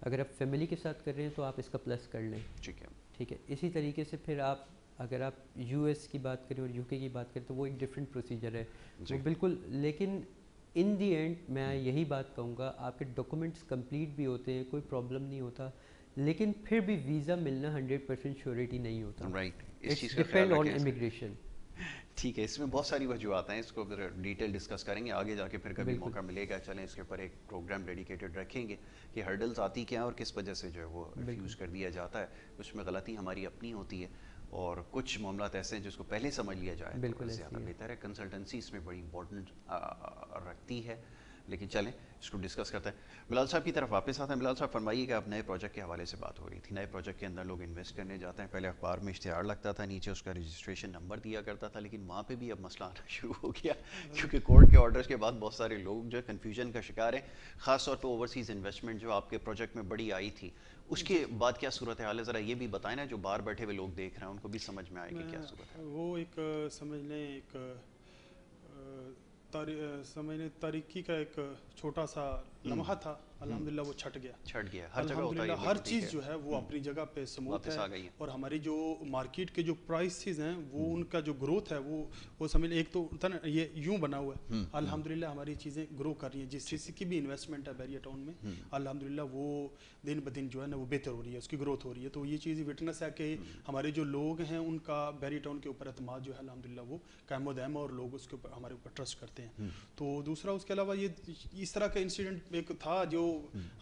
اگر آپ فیملی کے ساتھ کر رہے ہیں تو آپ اس کا پلس کر لیں. ٹھیک ہے. ٹھیک ہے. اسی طریقے سے پھر آپ اگر آپ یو ایس کی بات کریں اور یو کے کی بات کریں تو وہ ایک ڈفرینٹ پروسیجر ہے وہ بالکل. لیکن ان دی اینڈ میں یہی بات کہوں گا, آپ کے ڈاکومنٹس کمپلیٹ بھی ہوتے ہیں, کوئی پرابلم نہیں ہوتا, لیکن پھر بھی ویزا ملنا 100% شیورٹی نہیں ہوتا. Right. It's depend on immigration. ٹھیک ہے. اس میں بہت ساری وجوہات ہیں, اس کو پھر ڈیٹیل ڈسکس کریں گے آگے جا کے, پھر کبھی موقع ملے گا چلیں اس کے اوپر ایک پروگرام ڈیڈیکیٹڈ رکھیں گے کہ ہرڈلز آتی کیا ہیں اور کس وجہ سے جو ہے وہ ریفیوز کر دیا جاتا ہے. اس میں غلطی ہماری اپنی ہوتی ہے اور کچھ معاملات ایسے ہیں جس کو پہلے سمجھ لیا جائے بالکل زیادہ بہتر ہے. کنسلٹنسی اس میں بڑی امپورٹنٹ رکھتی ہے. لیکن چلیں اس کو ڈسکس کرتے ہیں. بلال صاحب کی طرف واپس آتے ہیں. بلال صاحب فرمائیے کہ آپ نئے پروجیکٹ کے حوالے سے بات ہو رہی تھی. نئے پروجیکٹ کے اندر لوگ انویسٹ کرنے جاتے ہیں, پہلے اخبار میں اشتہار لگتا تھا, نیچے اس کا رجسٹریشن نمبر دیا کرتا تھا, لیکن وہاں پہ بھی اب مسئلہ آنا شروع ہو گیا کیونکہ کورٹ کے آرڈرز کے بعد بہت سارے لوگ جو ہے کنفیوژن کا شکار ہیں, خاص طور پہ اوورسیز انویسٹمنٹ جو آپ کے پروجیکٹ میں بڑی آئی تھی. اس کے بعد کیا صورتحال ہے, ذرا یہ بھی بتائیں نا, جو باہر بیٹھے ہوئے لوگ دیکھ رہے ہیں ان کو بھی سمجھ میں آئے کہ کیا صورت ہے. وہ ایک سمجھ لیں ایک تاریکی کا ایک چھوٹا سا لمحہ تھا, الحمدللہ وہ چھٹ گیا. ہر جگہ ہوتا ہے, ہر چیز جو ہے وہ اپنی جگہ پہ سموتھ ہے, اور ہماری جو مارکیٹ کے جو پرائسز ہیں وہ ان کا جو گروتھ ہے وہ سمجھ ایک تو یہ یوں بنا ہوا ہے. الحمدللہ ہماری چیزیں گرو کر رہی ہیں. جس چیز کی بھی انویسٹمنٹ ہے بیریا ٹاؤن میں, الحمدللہ وہ دن بدن جو ہے نا وہ بہتر ہو رہی ہے, اس کی گروتھ ہو رہی ہے. تو یہ چیز وٹنس ہے کہ ہمارے جو لوگ ہیں ان کا بیریا ٹاؤن کے اوپر اعتماد جو ہے الحمدللہ وہ قائم و دائم, اور لوگ اس کے اوپر ہمارے اوپر ٹرسٹ کرتے ہیں. تو دوسرا اس کے علاوہ یہ اس طرح کا انسیڈنٹ ایک تھا جو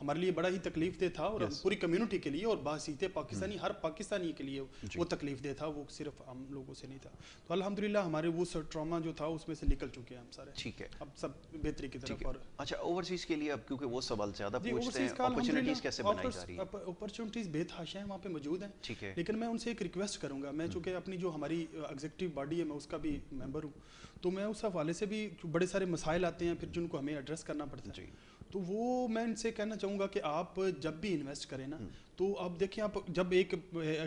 ہمارے لیے بڑا ہی تکلیف دہ تھا, اور پوری کمیونٹی کے لیے اور باسیتے پاکستانی ہر پاکستانی کے لیے وہ تکلیف دہ تھا, وہ صرف ہم لوگوں سے نہیں تھا. تو الحمدللہ ہمارے وہ ٹراما جو تھا اس میں سے نکل چکے ہیں ہم سارے. ٹھیک ہے. اب سب بہتری کی طرف. اور اچھا اوورسیز کے لیے اب کیونکہ وہ سوال زیادہ پوچھتے ہیں, اپرچونٹیز کیسے بنائی جا رہی ہیں؟ اپرچونٹیز بے تحاشا ہیں وہاں پہ موجود ہیں. ٹھیک ہے. لیکن میں ان سے ایک ریکویسٹ کروں گا, میں چونکہ اپنی جو ہماری ایگزیکٹو باڈی ہے میں اس کا بھی ممبر ہوں, تو میں اس حوالے سے بھی بڑے سارے مسائل آتے ہیں پھر جن کو ہمیں ایڈریس کرنا پڑتا ہے. تو وہ میں ان سے کہنا چاہوں گا کہ آپ جب بھی انویسٹ کریں نا, تو آپ دیکھیں, آپ جب ایک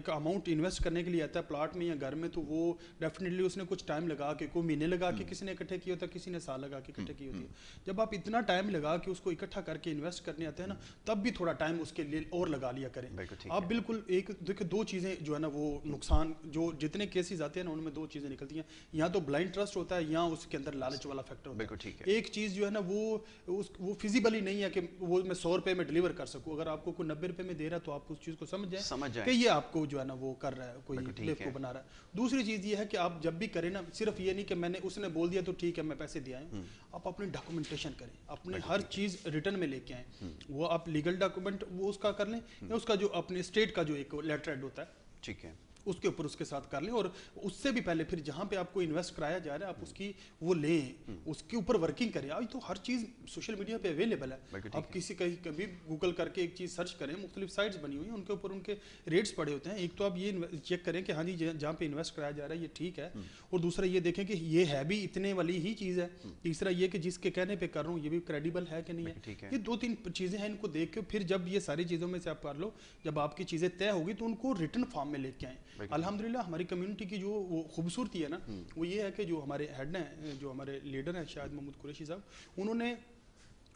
اماؤنٹ انویسٹ کرنے کے لیے آتا ہے پلاٹ میں یا گھر میں, تو وہ ڈیفینیٹلی اس نے کچھ ٹائم لگا کے, کوئی مہینے لگا کے کسی نے اکٹھے کیا ہوتا ہے, کسی نے سال لگا کے اکٹھے کی ہوتی ہے. جب آپ اتنا ٹائم لگا کے اس کو اکٹھا کر کے انویسٹ کرنے آتے ہیں نا, تب بھی تھوڑا ٹائم اس کے لیے اور لگا لیا کریں. آپ بالکل ایک دیکھیں, دو چیزیں جو ہے نا وہ نقصان, جو جتنے کیسز آتے ہیں نا ان میں دو چیزیں نکلتی ہیں, یا تو بلائنڈ ٹرسٹ ہوتا ہے یا اس کے اندر لالچ والا فیکٹر ہوتا ہے. ایک چیز جو ہے نا وہ فیزیبلی نہیں ہے کہ وہ میں 100 روپے میں ڈلیور کر سکوں. اگر آپ کو کوئی 90 روپے میں دے رہا ہے تو آپ اس چیز کو سمجھ جائیں کہ یہ آپ کو جو ہے نا وہ کر رہا ہے, کوئی لیف کو بنا رہا ہے. دوسری چیز یہ ہے کہ آپ جب بھی کریں نا, صرف یہ نہیں کہ میں نے اس نے بول دیا تو ٹھیک ہے میں پیسے دے آئیں, آپ اپنی ڈاکومنٹیشن کریں, اپنے ہر چیز ریٹرن میں لے کے آئیں. وہ آپ لیگل ڈاکومنٹ وہ اس کا کر لیں, یا اس کا جو اپنے اسٹیٹ کا جو ایک لیٹر ہیڈ ہوتا ہے, ٹھیک ہے, اس کے اوپر اس کے ساتھ کر لیں. اور اس سے بھی پہلے پھر جہاں پہ آپ کو انویسٹ کرایا جا رہا ہے آپ اس کی وہ لیں, اس کے اوپر ورکنگ کریں. آج تو ہر چیز سوشل میڈیا پہ اویلیبل ہے, آپ کسی کبھی گوگل کر کے ایک چیز سرچ کریں, مختلف سائٹس بنی ہوئی ہیں, ان کے اوپر ان کے ریٹس پڑے ہوتے ہیں. ایک تو آپ یہ چیک کریں کہ ہاں جی جہاں پہ انویسٹ کرایا جا رہا ہے یہ ٹھیک ہے, اور دوسرا یہ دیکھیں کہ یہ ہے بھی اتنے والی ہی چیز ہے. تیسرا یہ کہ جس کے کہنے پہ کر رہا ہوں یہ بھی کریڈیبل ہے کہ نہیں ہے. یہ 2-3 چیزیں ہیں, ان کو دیکھ کے پھر جب یہ ساری چیزوں میں سے آپ کر لو, جب آپ کی چیزیں طے ہوگی تو ان کو ریٹن فارم میں لے کے آئیں. الحمدللہ ہماری کمیونٹی کی جو وہ خوبصورتی ہے نا, وہ یہ ہے کہ جو ہمارے ہیڈ ہیں, جو ہمارے لیڈر ہیں شاہد محمود قریشی صاحب, انہوں نے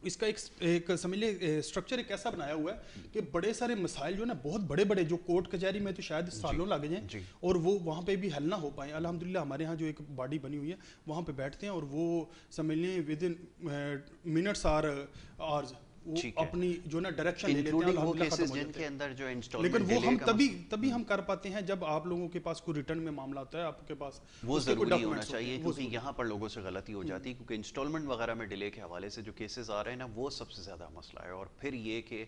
اس کا ایک سمجھ لیں اسٹرکچر ایک ایسا بنایا ہوا ہے کہ بڑے سارے مسائل جو ہے نا بہت بڑے بڑے جو کورٹ کچہری میں تو شاید سالوں لگ جائیں اور وہ وہاں پہ بھی حل نہ ہو پائیں. الحمدللہ ہمارے ہاں جو ایک باڈی بنی ہوئی ہے وہاں پہ بیٹھتے ہیں, اور وہ سمجھ لیں within minutes or hours وہ اپنی جو نا ڈائریکشن لے لیتے ہیں وہ کیسز جن کے اندر جو انسٹالمنٹ. لیکن وہ ہم تبھی ہم کر پاتے ہیں جب آپ لوگوں کے پاس کوئی ریٹرن میں معاملہ ہوتا ہے, آپ کے پاس وہ ضروری ہونا چاہیے, کیونکہ یہاں پر لوگوں سے غلطی ہو جاتی ہے, کیونکہ انسٹالمنٹ وغیرہ میں ڈیلے کے حوالے سے جو کیسز آ رہے ہیں نا وہ سب سے زیادہ مسئلہ ہے. اور پھر یہ کہ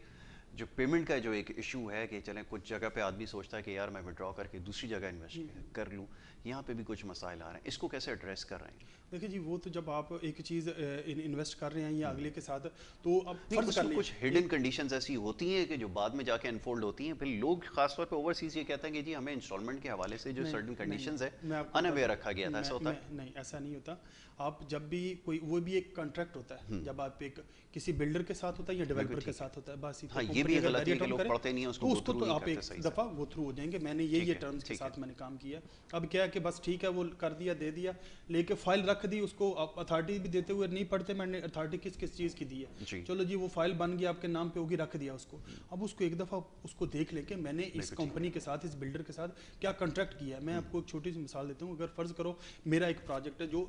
جو پیمنٹ کا جو ایک ایشو ہے کہ چلیں کچھ جگہ پہ آدمی سوچتا ہے کہ یار میں وڈرا کر کے دوسری جگہ انویسٹ کر لوں, یہاں پہ بھی کچھ مسائل آ رہے ہیں, اس کو کیسے ایڈریس کر رہے ہیں؟ دیکھیں جی وہ تو جب آپ ایک چیز انویسٹ کر رہے ہیں یا اگلے کے ساتھ, تو اب فرض کر لیں کچھ ہڈن کنڈیشنز ایسی ہوتی ہیں کہ جو بعد میں جا کے انفولڈ ہوتی ہیں, پھر لوگ خاص طور پہ اوورسیز یہ کہتے ہیں کہ جی ہمیں انسٹالمنٹ کے حوالے سے جو سرٹن کنڈیشنز ہیں انویئر رکھا گیا تھا, ایسا ہوتا ہے؟ نہیں ایسا نہیں ہوتا. آپ جب بھی کوئی, وہ بھی ایک کانٹریکٹ ہوتا ہے, جب آپ ایک کسی بلڈر کے ساتھ ہوتا ہے یا ڈیولپر کے ساتھ ہوتا ہے, بس یہ بھی غلطی ہے کہ لوگ پڑھتے نہیں ہیں اس کو, تو تو آپ ایک دفعہ گو تھرو ہو جائیں گے, میں نے یہ ٹرمز کے ساتھ میں نے کام کیا. اب کیا ہے کہ بس ٹھیک ہے وہ کر دیا, دے دیا, لے کے فائل رکھ دی, اس کو اتھارٹی بھی دیتے ہوئے نہیں پڑھتے میں نے اتھارٹی کس چیز کی دی ہے, چلو جی وہ فائل بن گیا آپ کے نام پہ ہوگی, رکھ دیا اس کو. اب اس کو ایک دفعہ اس کو دیکھ لیں کہ میں نے اس کمپنی کے ساتھ, اس بلڈر کے ساتھ کیا کنٹریکٹ کیا ہے. میں آپ کو ایک چھوٹی سی مثال دیتا ہوں. اگر فرض کرو میرا ایک پروجیکٹ ہے جو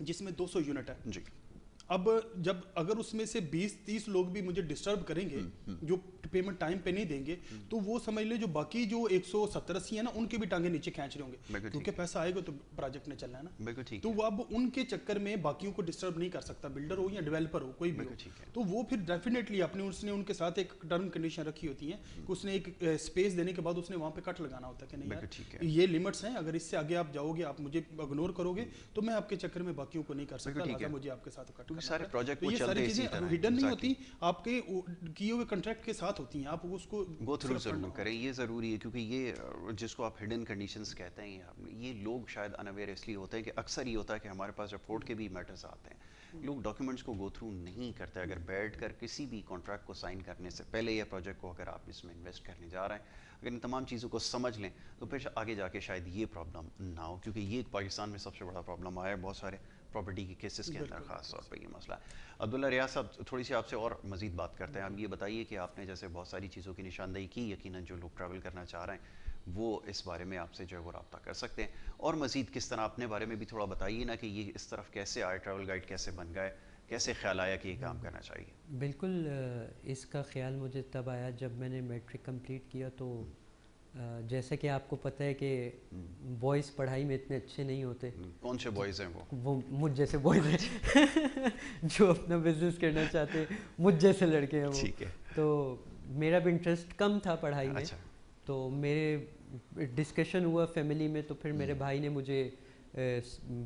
جس میں 200 یونٹ ہے, اب جب اگر اس میں سے 20-30 لوگ بھی مجھے ڈسٹرب کریں گے, جو پیمنٹ ٹائم پہ نہیں دیں گے, تو وہ سمجھ لیں جو باقی جو 170-80 ہیں نا, ان کے بھی ٹانگیں نیچے کھینچ رہے ہوں گے, کیونکہ پیسہ آئے گا تو پروجیکٹ نے چلنا ہے نا. تو وہ اب ان کے چکر میں باقیوں کو ڈسٹرب نہیں کر سکتا, بلڈر ہو یا ڈیولپر ہو کوئی بھی ہو. تو وہ پھر ڈیفینیٹلی اپنے اس نے ان کے ساتھ ایک ٹرم کنڈیشن رکھی ہوتی ہیں کہ اس نے ایک اسپیس دینے کے بعد اس نے وہاں پہ کٹ لگانا ہوتا ہے کہ نہیں یار یہ لمٹس ہیں, اگر اس سے آگے آپ جاؤ گے, آپ مجھے اگنور کرو گے, تو میں آپ کے چکر میں باقیوں کو نہیں کر سکتا, لہٰذا مجھے آپ کے ساتھ کٹ کرنا. سارے پروجیکٹ یہ ساری چیزیں ہڈن نہیں ہوتی, آپ کے کیے ہوئے کنٹریکٹ کے ساتھ ہوتی ہیں, آپ اس کو گو تھرو ضرور کریں, یہ ضروری ہے. کیونکہ یہ جس کو آپ ہڈن کنڈیشنز کہتے ہیں, یہ لوگ شاید انویئر اس لیے ہوتے ہیں کہ اکثر یہ ہوتا ہے کہ ہمارے پاس رپورٹ کے بھی میٹرز آتے ہیں, لوگ ڈاکیومنٹس کو گو تھرو نہیں کرتے. اگر بیٹھ کر کسی بھی کانٹریکٹ کو سائن کرنے سے پہلے یا پروجیکٹ کو اگر آپ اس میں انویسٹ کرنے جا رہے ہیں, اگر ان تمام چیزوں کو سمجھ لیں تو پھر آگے جا کے شاید یہ پرابلم نہ ہو. کیونکہ یہ پاکستان میں سب سے بڑا پرابلم آیا ہے بہت سارے پراپرٹی کے کیسز کے اندر, خاص طور پہ یہ مسئلہ ہے. عبداللہ ریاض صاحب, تھوڑی سی آپ سے اور مزید بات کرتے ہیں. آپ یہ بتائیے کہ آپ نے جیسے بہت ساری چیزوں کی نشاندہی کی, یقیناً جو لوگ ٹریول کرنا چاہ رہے ہیں وہ اس بارے میں آپ سے جو ہے وہ رابطہ کر سکتے ہیں, اور مزید کس طرح اپنے بارے میں بھی تھوڑا بتائیے نا کہ یہ اس طرف کیسے آئے, ٹریول گائیڈ کیسے بن گئے, کیسے خیال آیا کہ یہ کام کرنا چاہیے؟ بالکل, اس کا خیال مجھے تب آیا جب میں نے میٹرک کمپلیٹ کیا. تو جیسا کہ آپ کو پتہ ہے کہ بوائز پڑھائی میں اتنے اچھے نہیں ہوتے. کون سے بوائز ہیں وہ مجھ جیسے بوائز ہیں جو اپنا بزنس کرنا چاہتے ہیں, مجھ جیسے لڑکے ہیں وہ. تو میرا بھی انٹرسٹ کم تھا پڑھائی میں, تو میرے ڈسکشن ہوا فیملی میں, تو پھر میرے بھائی نے مجھے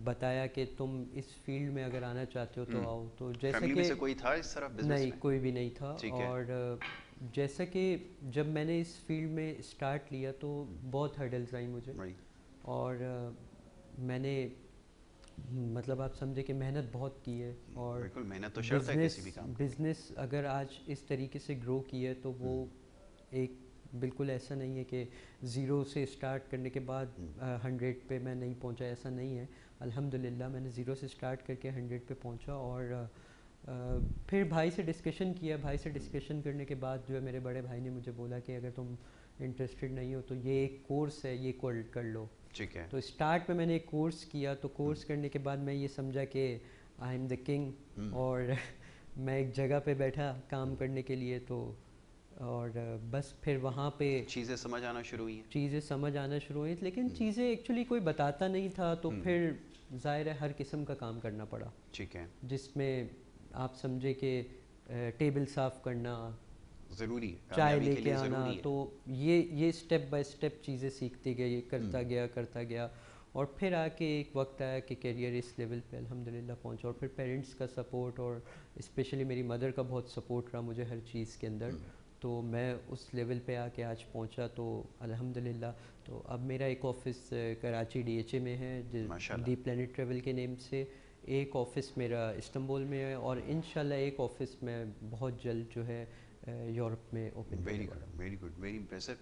بتایا کہ تم اس فیلڈ میں اگر آنا چاہتے ہو تو آؤ. تو جیسا کہ کوئی تھا اس طرح بزنس؟ نہیں, کوئی بھی نہیں تھا. اور جیسا کہ جب میں نے اس فیلڈ میں اسٹارٹ لیا تو بہت ہرڈلز آئی مجھے, اور میں نے مطلب آپ سمجھے کہ محنت بہت کی ہے. اور بزنس اگر آج اس طریقے سے گرو کی ہے تو وہ ایک بالکل ایسا نہیں ہے کہ زیرو سے اسٹارٹ کرنے کے بعد 100 پہ میں نہیں پہنچا, ایسا نہیں ہے. الحمدللہ میں نے زیرو سے اسٹارٹ کر کے 100 پہ پہنچا. اور پھر بھائی سے ڈسکشن کیا. بھائی سے ڈسکشن کرنے کے بعد جو ہے میرے بڑے بھائی نے مجھے بولا کہ اگر تم انٹرسٹڈ نہیں ہو تو یہ ایک کورس ہے, یہ کر لو. ٹھیک ہے. تو اسٹارٹ میں نے ایک کورس کیا. تو کورس کرنے کے بعد میں یہ سمجھا کہ آئی ایم دا کنگ, اور میں ایک جگہ پہ بیٹھا کام کرنے کے لیے. تو اور بس پھر وہاں پہ چیزیں سمجھ آنا شروع ہوئی, لیکن چیزیں ایکچولی کوئی بتاتا نہیں تھا. تو پھر ظاہر ہے ہر قسم کا کام کرنا پڑا. ٹھیک ہے. جس میں آپ سمجھے کہ ٹیبل صاف کرنا, ضروری ہے, چائے لے کے آنا. تو یہ اسٹیپ بائی اسٹیپ چیزیں سیکھتے گئے, کرتا گیا. اور پھر آ کے ایک وقت آیا کہ کیریئر اس لیول پہ الحمدللہ پہنچا. اور پھر پیرنٹس کا سپورٹ, اور اسپیشلی میری مدر کا بہت سپورٹ رہا مجھے ہر چیز کے اندر. تو میں اس لیول پہ آ کے آج پہنچا. تو الحمدللہ. تو اب میرا ایک آفس کراچی DHA میں ہے, دی پلینٹ ٹریول کے نیم سے. ایک آفس میرا استنبول میں ہے, اور انشاءاللہ ایک آفس میں بہت جلد جو ہے یورپ میں open. Very good, very impressive.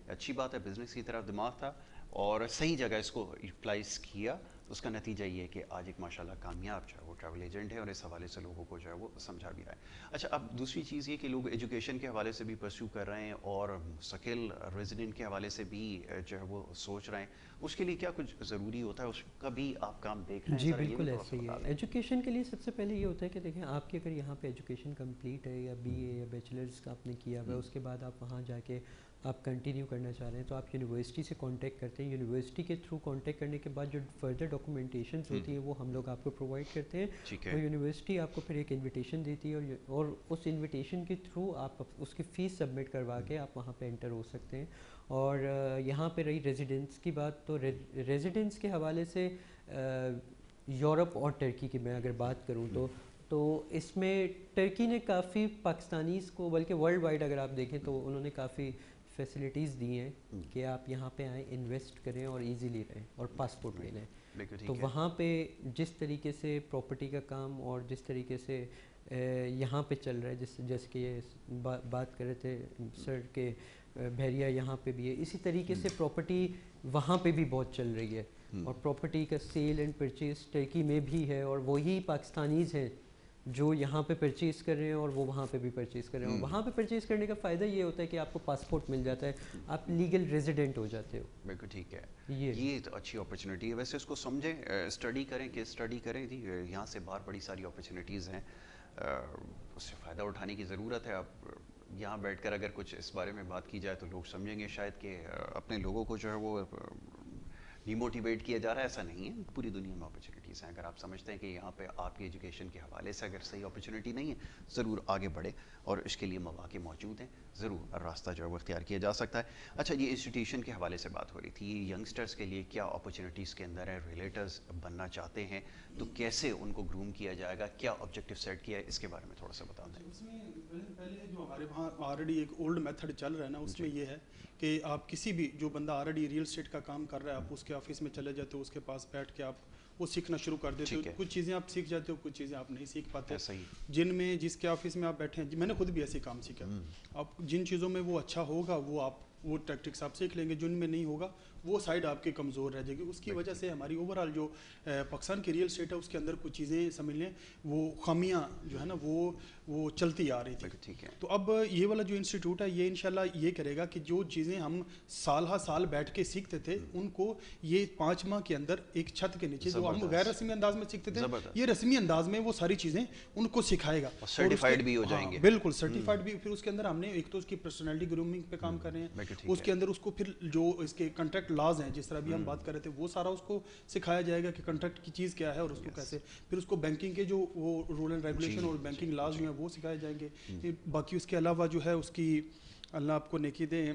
اچھی بات ہے, بزنس کی طرف دماغ تھا اور صحیح جگہ اس کو یوٹیلائز کیا. اس کا نتیجہ یہ ہے کہ آج ایک ماشاءاللہ کامیاب جو ہے وہ ٹریول ایجنٹ ہے, اور اس حوالے سے لوگوں کو جو ہے وہ سمجھا بھی رہا ہے. اچھا, اب دوسری چیز یہ کہ لوگ ایجوکیشن کے حوالے سے بھی پرسیو کر رہے ہیں, اور مستقل ریزیڈنٹ کے حوالے سے بھی جو ہے وہ سوچ رہے ہیں. اس کے لیے کیا کچھ ضروری ہوتا ہے, اس کا بھی آپ کام دیکھ رہے ہیں؟ جی بالکل ایسے ہی ہے. ایجوکیشن کے لیے سب سے پہلے یہ ہوتا ہے کہ دیکھیں آپ کی اگر یہاں پہ ایجوکیشن کمپلیٹ ہے, یا BA یا بیچلرس کا آپ نے کیا ہوا ہے, اس کے بعد آپ وہاں جا کے آپ کنٹینیو کرنا چاہ رہے ہیں تو آپ یونیورسٹی سے کانٹیکٹ کرتے ہیں. یونیورسٹی کے تھرو کانٹیکٹ کرنے کے بعد جو فردر ڈاکومنٹیشنز ہوتی ہیں وہ ہم لوگ آپ کو پرووائڈ کرتے ہیں, اور یونیورسٹی آپ کو پھر ایک انویٹیشن دیتی ہے, اور اس انویٹیشن کے تھرو آپ اس کی فیس سبمٹ کروا کے آپ وہاں پہ انٹر ہو سکتے ہیں. اور یہاں پہ رہی ریزیڈنس کی بات, تو ریزیڈنس کے حوالے سے یورپ اور ٹرکی کی میں اگر بات کروں تو اس میں ٹرکی نے کافی پاکستانیز کو, بلکہ ورلڈ وائڈ اگر آپ دیکھیں تو انہوں نے کافی فیسلٹیز دی ہیں کہ آپ یہاں پہ آئیں, انویسٹ کریں اور ایزیلی رہیں اور پاسپورٹ لے لیں. تو وہاں پہ جس طریقے سے پراپرٹی کا کام اور جس طریقے سے یہاں پہ چل رہا ہے, جیسے کہ یہ بات کر رہے تھے سر کہ بحریہ یہاں پہ بھی ہے, اسی طریقے سے پراپرٹی وہاں پہ بھی بہت چل رہی ہے, اور پراپرٹی کا سیل اینڈ پرچیز ٹرکی میں بھی ہے, اور وہی پاکستانیز ہیں جو یہاں پہ پرچیز کر رہے ہیں اور وہ وہاں پہ بھی پرچیز کر رہے ہیں. اور وہاں پہ پرچیز کرنے کا فائدہ یہ ہوتا ہے کہ آپ کو پاسپورٹ مل جاتا ہے, آپ لیگل ریزیڈنٹ ہو جاتے ہو. بالکل ٹھیک ہے, یہ تو اچھی اپرچونیٹی ہے. ویسے اس کو سمجھیں, اسٹڈی کریں کہ اسٹڈی کریں جی, یہاں سے باہر بڑی ساری اپرچونیٹیز ہیں, اس سے فائدہ اٹھانے کی ضرورت ہے. اب یہاں بیٹھ کر اگر کچھ اس بارے میں بات کی جائے تو لوگ سمجھیں گے شاید کہ اپنے لوگوں کو جو ہے وہ ڈی موٹیویٹ کیا جا رہا ہے. ایسا نہیں ہے, پوری دنیا میں اپرچونیٹیز ہیں. اگر آپ سمجھتے ہیں کہ یہاں پہ آپ کی ایجوکیشن کے حوالے سے اگر صحیح اپرچونیٹی نہیں ہے, ضرور آگے بڑھے, اور اس کے لیے مواقع موجود ہیں, ضرور راستہ جو ہے وہ اختیار کیا جا سکتا ہے. اچھا, یہ انسٹیٹیوشن کے حوالے سے بات ہو رہی تھی, یہ ینگسٹرز کے لیے کیا اپرچونیٹیز کے اندر ہے, ریلیٹرز بننا چاہتے ہیں تو کیسے ان کو گروم کیا جائے گا, کیا آبجیکٹیو سیٹ کیا ہے, اس کے بارے میں تھوڑا سا بتا دیں. اس میں پہلے جو ہمارے وہاں آلریڈی ایک اولڈ میتھڈ چل رہا ہے نا, اس میں یہ ہے کہ آپ کسی بھی جو بندہ آلریڈی ریئل اسٹیٹ کا کام کر رہا ہے, آپ اس کے آفس میں چلے جاتے ہو, اس کے پاس بیٹھ کے آپ وہ سیکھنا شروع کر دیتے ہو. کچھ چیزیں آپ سیکھ جاتے ہو, کچھ چیزیں آپ نہیں سیکھ پاتے, جن میں جس کے آفس میں آپ بیٹھے ہیں. میں نے خود بھی ایسے کام سیکھا. آپ جن چیزوں میں وہ اچھا ہوگا وہ ٹیکٹکس آپ سیکھ لیں گے, جن میں نہیں ہوگا وہ سائڈ آپ کی کمزور رہ جائے گی. اس کی وجہ سے ہماری اوور آل جو پاکستان کی ریئل اسٹیٹ ہے اس کے اندر کچھ چیزیں سمجھ لیں وہ خامیاں جو ہے نا وہ چلتی آ رہی تھی. تو اب یہ والا جو انسٹیٹیوٹ ہے یہ انشاءاللہ یہ کرے گا کہ جو چیزیں ہم سال ہا سال بیٹھ کے سیکھتے تھے ان کو یہ 5 ماہ کے اندر ایک چھت کے نیچے جو ہم غیر رسمی انداز میں سیکھتے تھے, یہ رسمی انداز میں وہ ساری چیزیں ان کو سکھائے گا, سرٹیفائڈ بھی ہو جائیں گے. بالکل سرٹیفائڈ بھی. پھر اس کے اندر ہم نے ایک تو اس کی پرسنالٹی گرومنگ پہ کام کر رہے ہیں, اس کے اندر اس کو پھر جو اس کے کنٹریکٹ لاز ہیں جس طرح بھی ہم بات کر رہے تھے وہ سارا اس کو سکھایا جائے گا کہ کنٹریکٹ کی چیز کیا ہے اور اس کو کیسے. پھر اس کو بینکنگ کے جو وہ رول اینڈ ریگولیشن اور بینکنگ لاز جو ہیں وہ سکھائے جائیں گے. باقی اس کے علاوہ جو ہے اس کی اللہ آپ کو نیکی دے,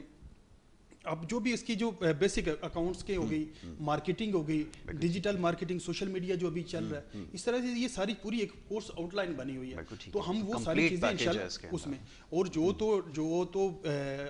اب جو بھی اس کی جو بیسک اکاؤنٹس کے ہو گئی, مارکیٹنگ ہو گئی, ڈیجیٹل مارکیٹنگ, سوشل میڈیا جو ابھی چل رہا ہے, اس طرح سے یہ ساری پوری ایک کورس آؤٹ لائن بنی ہوئی ہے. تو ہم وہ ساری چیزیں انشاءاللہ اس میں, اور جو تو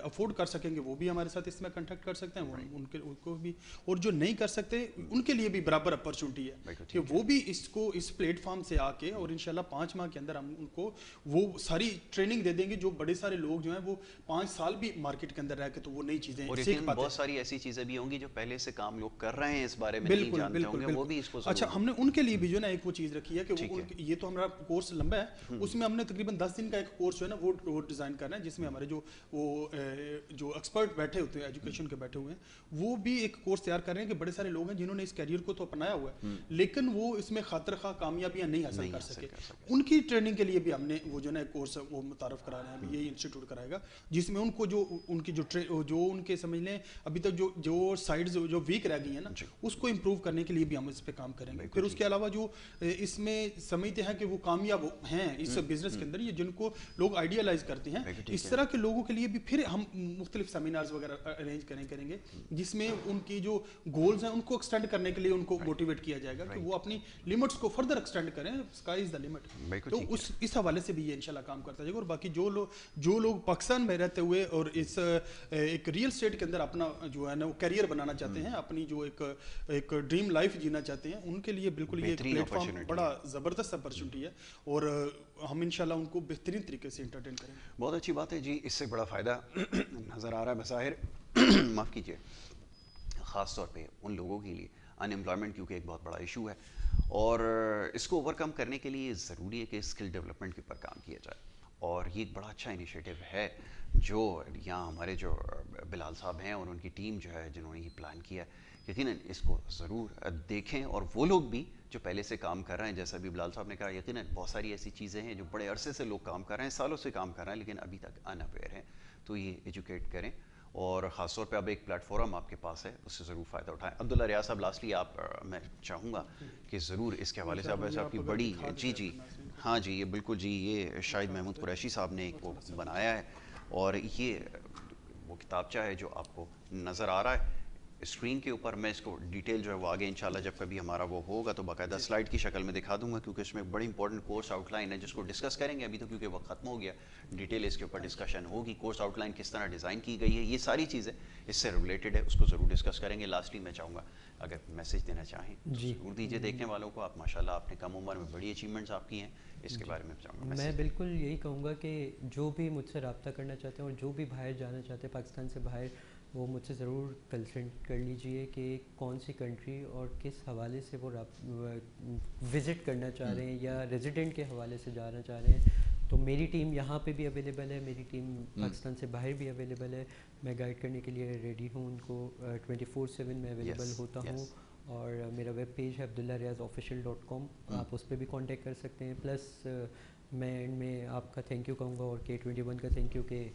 افورڈ کر سکیں گے وہ بھی ہمارے ساتھ اس میں کنٹیکٹ کر سکتے ہیں, ان کو بھی, اور جو نہیں کر سکتے ان کے لیے بھی برابر اپرچونٹی ہے کہ وہ بھی اس پلیٹ فارم سے آ کے, اور انشاءاللہ 5 ماہ کے اندر ہم ان کو وہ ساری ٹریننگ دے دیں گے. جو بڑے سارے لوگ جو ہیں وہ 5 سال بھی مارکیٹ کے اندر رہ کے تو وہ نئی چیزیں بہت ساری ایسی چیزیں بھی ہوں گی جو پہلے سے کام لوگ کر رہے ہیں اس بارے میں نہیں جانتے ہوں گے, وہ بھی اس کو. اچھا, ہم نے ان کے لیے بھی جو ہے نا ایک وہ چیز رکھی ہے کہ یہ تو ہمارا کورس لمبا ہے, اس میں ہم نے تقریباً 10 دن کا ایک کورس جو ہے نا وہ ڈیزائن کرنا ہے, جس میں ہمارے جو ایکسپرٹ بیٹھے ہوتے ہیں ایجوکیشن کے بیٹھے ہوئے ہیں وہ بھی ایک کورس تیار کر رہے ہیں کہ بڑے سارے لوگ ہیں جنہوں نے اس کیریئر کو تو اپنایا ہوا ہے لیکن وہ اس میں خاطر خواہ کامیابیاں نہیں حاصل کر سکے. ان کی ٹریننگ کے لیے بھی ہم نے وہ جو ہے نا ایک کورس وہ متعارف کرا رہے ہیں, یہ انسٹیٹیوٹ کرائے گا, جس میں ان کو جو ان کی جو ان کے سمجھ لیں ابھی تک جو سائڈز جو ویک رہ گئی ہیں نا اس کو امپروو کرنے کے لیے بھی ہم اس پہ کام کریں گے. پھر اس کے علاوہ جو اس میں سمجھتے ہیں کہ وہ کامیاب ہیں اس بزنس کے اندر, یہ جن کو لوگ آئیڈیالائز کرتے ہیں, اس طرح کے لوگوں کے لیے بھی پھر ہم مختلف سیمینارز وغیرہ ارینج کریں گے, جس میں ان کی جو گولز ہیں ان کو ایکسٹینڈ کرنے کے لیے ان کو موٹیویٹ کیا جائے گا کہ وہ اپنی لمٹس کو فردر ایکسٹینڈ کریں. Sky is the limit. تو اس حوالے سے بھی یہ انشاءاللہ کام کرتا جائے گا. اور باقی جو لوگ پاکستان میں رہتے ہوئے اور اس ایک ریئل اسٹیٹ کے اندر اپنا جو ہے نا وہ کیریئر بنانا چاہتے ہیں, اپنی جو ایک ڈریم لائف جینا چاہتے ہیں, ان کے لیے بالکل یہ ایک پلیٹ فارم بڑا زبردست اپرچونٹی ہے, اور ہم انشاءاللہ ان کو بہترین طریقے سے انٹرٹین کریں گے. بہت اچھی بات ہے جی, اس سے بڑا فائدہ نظر آ رہا ہے بظاہر, معاف کیجیے, خاص طور پہ ان لوگوں کے لیے ان امپلائمنٹ کیونکہ ایک بہت بڑا ایشو ہے, اور اس کو اوور کم کرنے کے لیے ضروری ہے کہ اسکل ڈیولپمنٹ کے اوپر کام کیا جائے. اور یہ ایک بڑا اچھا انیشیٹو ہے جو یہاں ہمارے جو بلال صاحب ہیں اور ان کی ٹیم جو ہے جنہوں نے یہ پلان کیا, یقیناً اس کو ضرور دیکھیں. اور وہ لوگ بھی جو پہلے سے کام کر رہے ہیں, جیسا بھی بلال صاحب نے کہا, یقیناً بہت ساری ایسی چیزیں ہیں جو بڑے عرصے سے لوگ کام کر رہے ہیں, سالوں سے کام کر رہے ہیں, لیکن ابھی تک ان اویئر ہیں, تو یہ ایجوکیٹ کریں اور خاص طور پہ اب ایک پلیٹ فارم آپ کے پاس ہے، اس سے ضرور فائدہ اٹھائیں. عبداللہ ریاض صاحب لاسٹلی آپ میں چاہوں گا کہ ضرور اس کے حوالے سے اب ایسا آپ کی بڑی جی ہاں جی یہ بالکل جی یہ شاہد محمود قریشی صاحب نے ایک وہ بنایا ہے، اور یہ وہ کتابچہ ہے جو آپ کو نظر آ رہا ہے اسکرین کے اوپر. میں اس کو ڈیٹیل جو ہے وہ آگے انشاءاللہ جب کبھی ہمارا وہ ہوگا تو باقاعدہ سلائڈ کی شکل میں دکھا دوں گا، کیونکہ اس میں بڑی امپورٹنٹ کورس آؤٹ لائن ہے جس کو ڈسکس کریں گے ابھی تو کیونکہ وقت ختم ہو گیا. ڈیٹیل اس کے اوپر ڈسکشن ہوگی، کورس آؤٹ لائن کس طرح ڈیزائن کی گئی ہے، یہ ساری چیزیں اس سے ریلیٹڈ ہے، اس کو ضرور ڈسکس کریں گے. لاسٹلی میں چاہوں گا اگر میسیج دینا چاہیں تو ضرور دیجیے دیکھنے والوں کو. آپ ماشاءاللہ آپ نے کم عمر میں بڑی اچیومنٹس آپ کی ہیں، اس کے بارے میں چاہوں گا. میں بالکل یہی کہوں گا کہ جو بھی مجھ سے رابطہ کرنا چاہتے ہیں اور جو بھی باہر جانا چاہتے ہیں پاکستان سے باہر، وہ مجھ سے ضرور کنسلٹ کر لیجئے کہ کون سی کنٹری اور کس حوالے سے وہ وزٹ کرنا چاہ رہے ہیں یا ریزیڈنٹ کے حوالے سے جانا چاہ رہے ہیں. تو میری ٹیم یہاں پہ بھی اویلیبل ہے، میری ٹیم پاکستان سے باہر بھی اویلیبل ہے. میں گائیڈ کرنے کے لیے ریڈی ہوں ان کو. 24/7 میں اویلیبل ہوتا ہوں. اور میرا ویب پیج ہے abdullahriazofficial.com، آپ اس پہ بھی کانٹیکٹ کر سکتے ہیں. پلس میں اینڈ میں آپ کا تھینک یو کہوں گا اور K21 کا تھینک یو کہ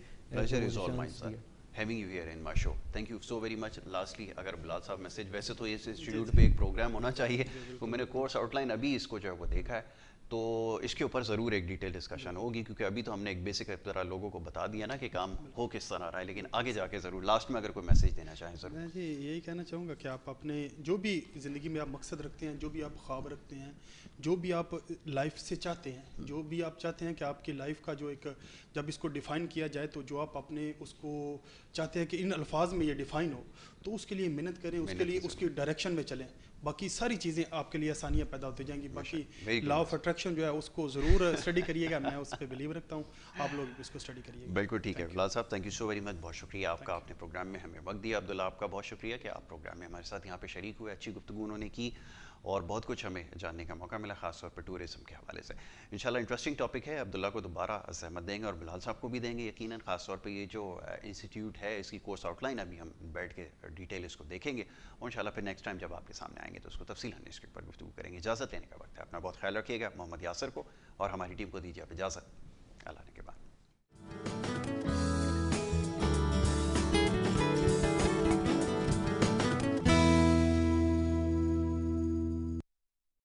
having you here in my show. Thank you so very much. Lastly اگر بلال صاحب میسیج، ویسے تو اس انسٹیٹیوٹ پہ ایک پروگرام ہونا چاہیے، تو میں نے کورس آؤٹ لائن ابھی اس کو جو ہے وہ دیکھا ہے، تو اس کے اوپر ضرور ایک ڈیٹیل ڈسکشن ہوگی، کیونکہ ابھی تو ہم نے ایک بیسک طرح لوگوں کو بتا دیا نا کہ کام ہو کس طرح رہا ہے، لیکن آگے جا کے ضرور لاسٹ میں اگر کوئی میسیج دینا چاہیں ضرور. میں جی یہی کہنا چاہوں گا کہ آپ اپنے جو بھی زندگی میں آپ مقصد رکھتے ہیں، جو بھی آپ خواب رکھتے ہیں، جو بھی آپ لائف سے چاہتے ہیں، جو بھی آپ چاہتے ہیں کہ آپ کی لائف کا جو ایک جب اس کو ڈیفائن کیا جائے تو جو آپ اپنے اس کو چاہتے ہیں کہ ان الفاظ میں یہ ڈیفائن ہو، تو اس کے لیے محنت کریں، اس کے لیے اس کی ڈائریکشن میں چلیں. باقی ساری چیزیں آپ کے لیے آسانیاں پیدا ہوتی جائیں گی. باقی لا آف اٹریکشن جو ہے اس کو ضرور اسٹڈی کریے گا، میں اس پہ بلیو رکھتا ہوں، آپ لوگ اس کو اسٹڈی کریے گا. بالکل ٹھیک ہے بلال صاحب، thank you so very much. بہت شکریہ آپ کا، آپ نے پروگرام میں ہمیں وقت دیا. عبداللہ آپ کا بہت شکریہ کہ آپ پروگرام میں ہمارے ساتھ یہاں پہ شریک ہوئے. اچھی گفتگو انہوں نے کی اور بہت کچھ ہمیں جاننے کا موقع ملا، خاص طور پر ٹورزم کے حوالے سے. انشاءاللہ انٹرسٹنگ ٹاپک ہے. عبداللہ کو دوبارہ زحمت دیں گے اور بلال صاحب کو بھی دیں گے یقیناً. خاص طور پہ یہ جو انسٹیٹیوٹ ہے اس کی کورس آؤٹ لائن ابھی ہم بیٹھ کے ڈیٹیل اس کو دیکھیں گے، اور انشاءاللہ پھر نیکسٹ ٹائم جب آپ کے سامنے آئیں گے تو اس کو تفصیل ہم اس کے اوپر گفتگو کریں گے. اجازت لینے کا وقت ہے، اپنا بہت خیال رکھیے گا. محمد یاسر کو اور ہماری ٹیم کو دیجیے آپ اجازت. اللہ نے کے بعد.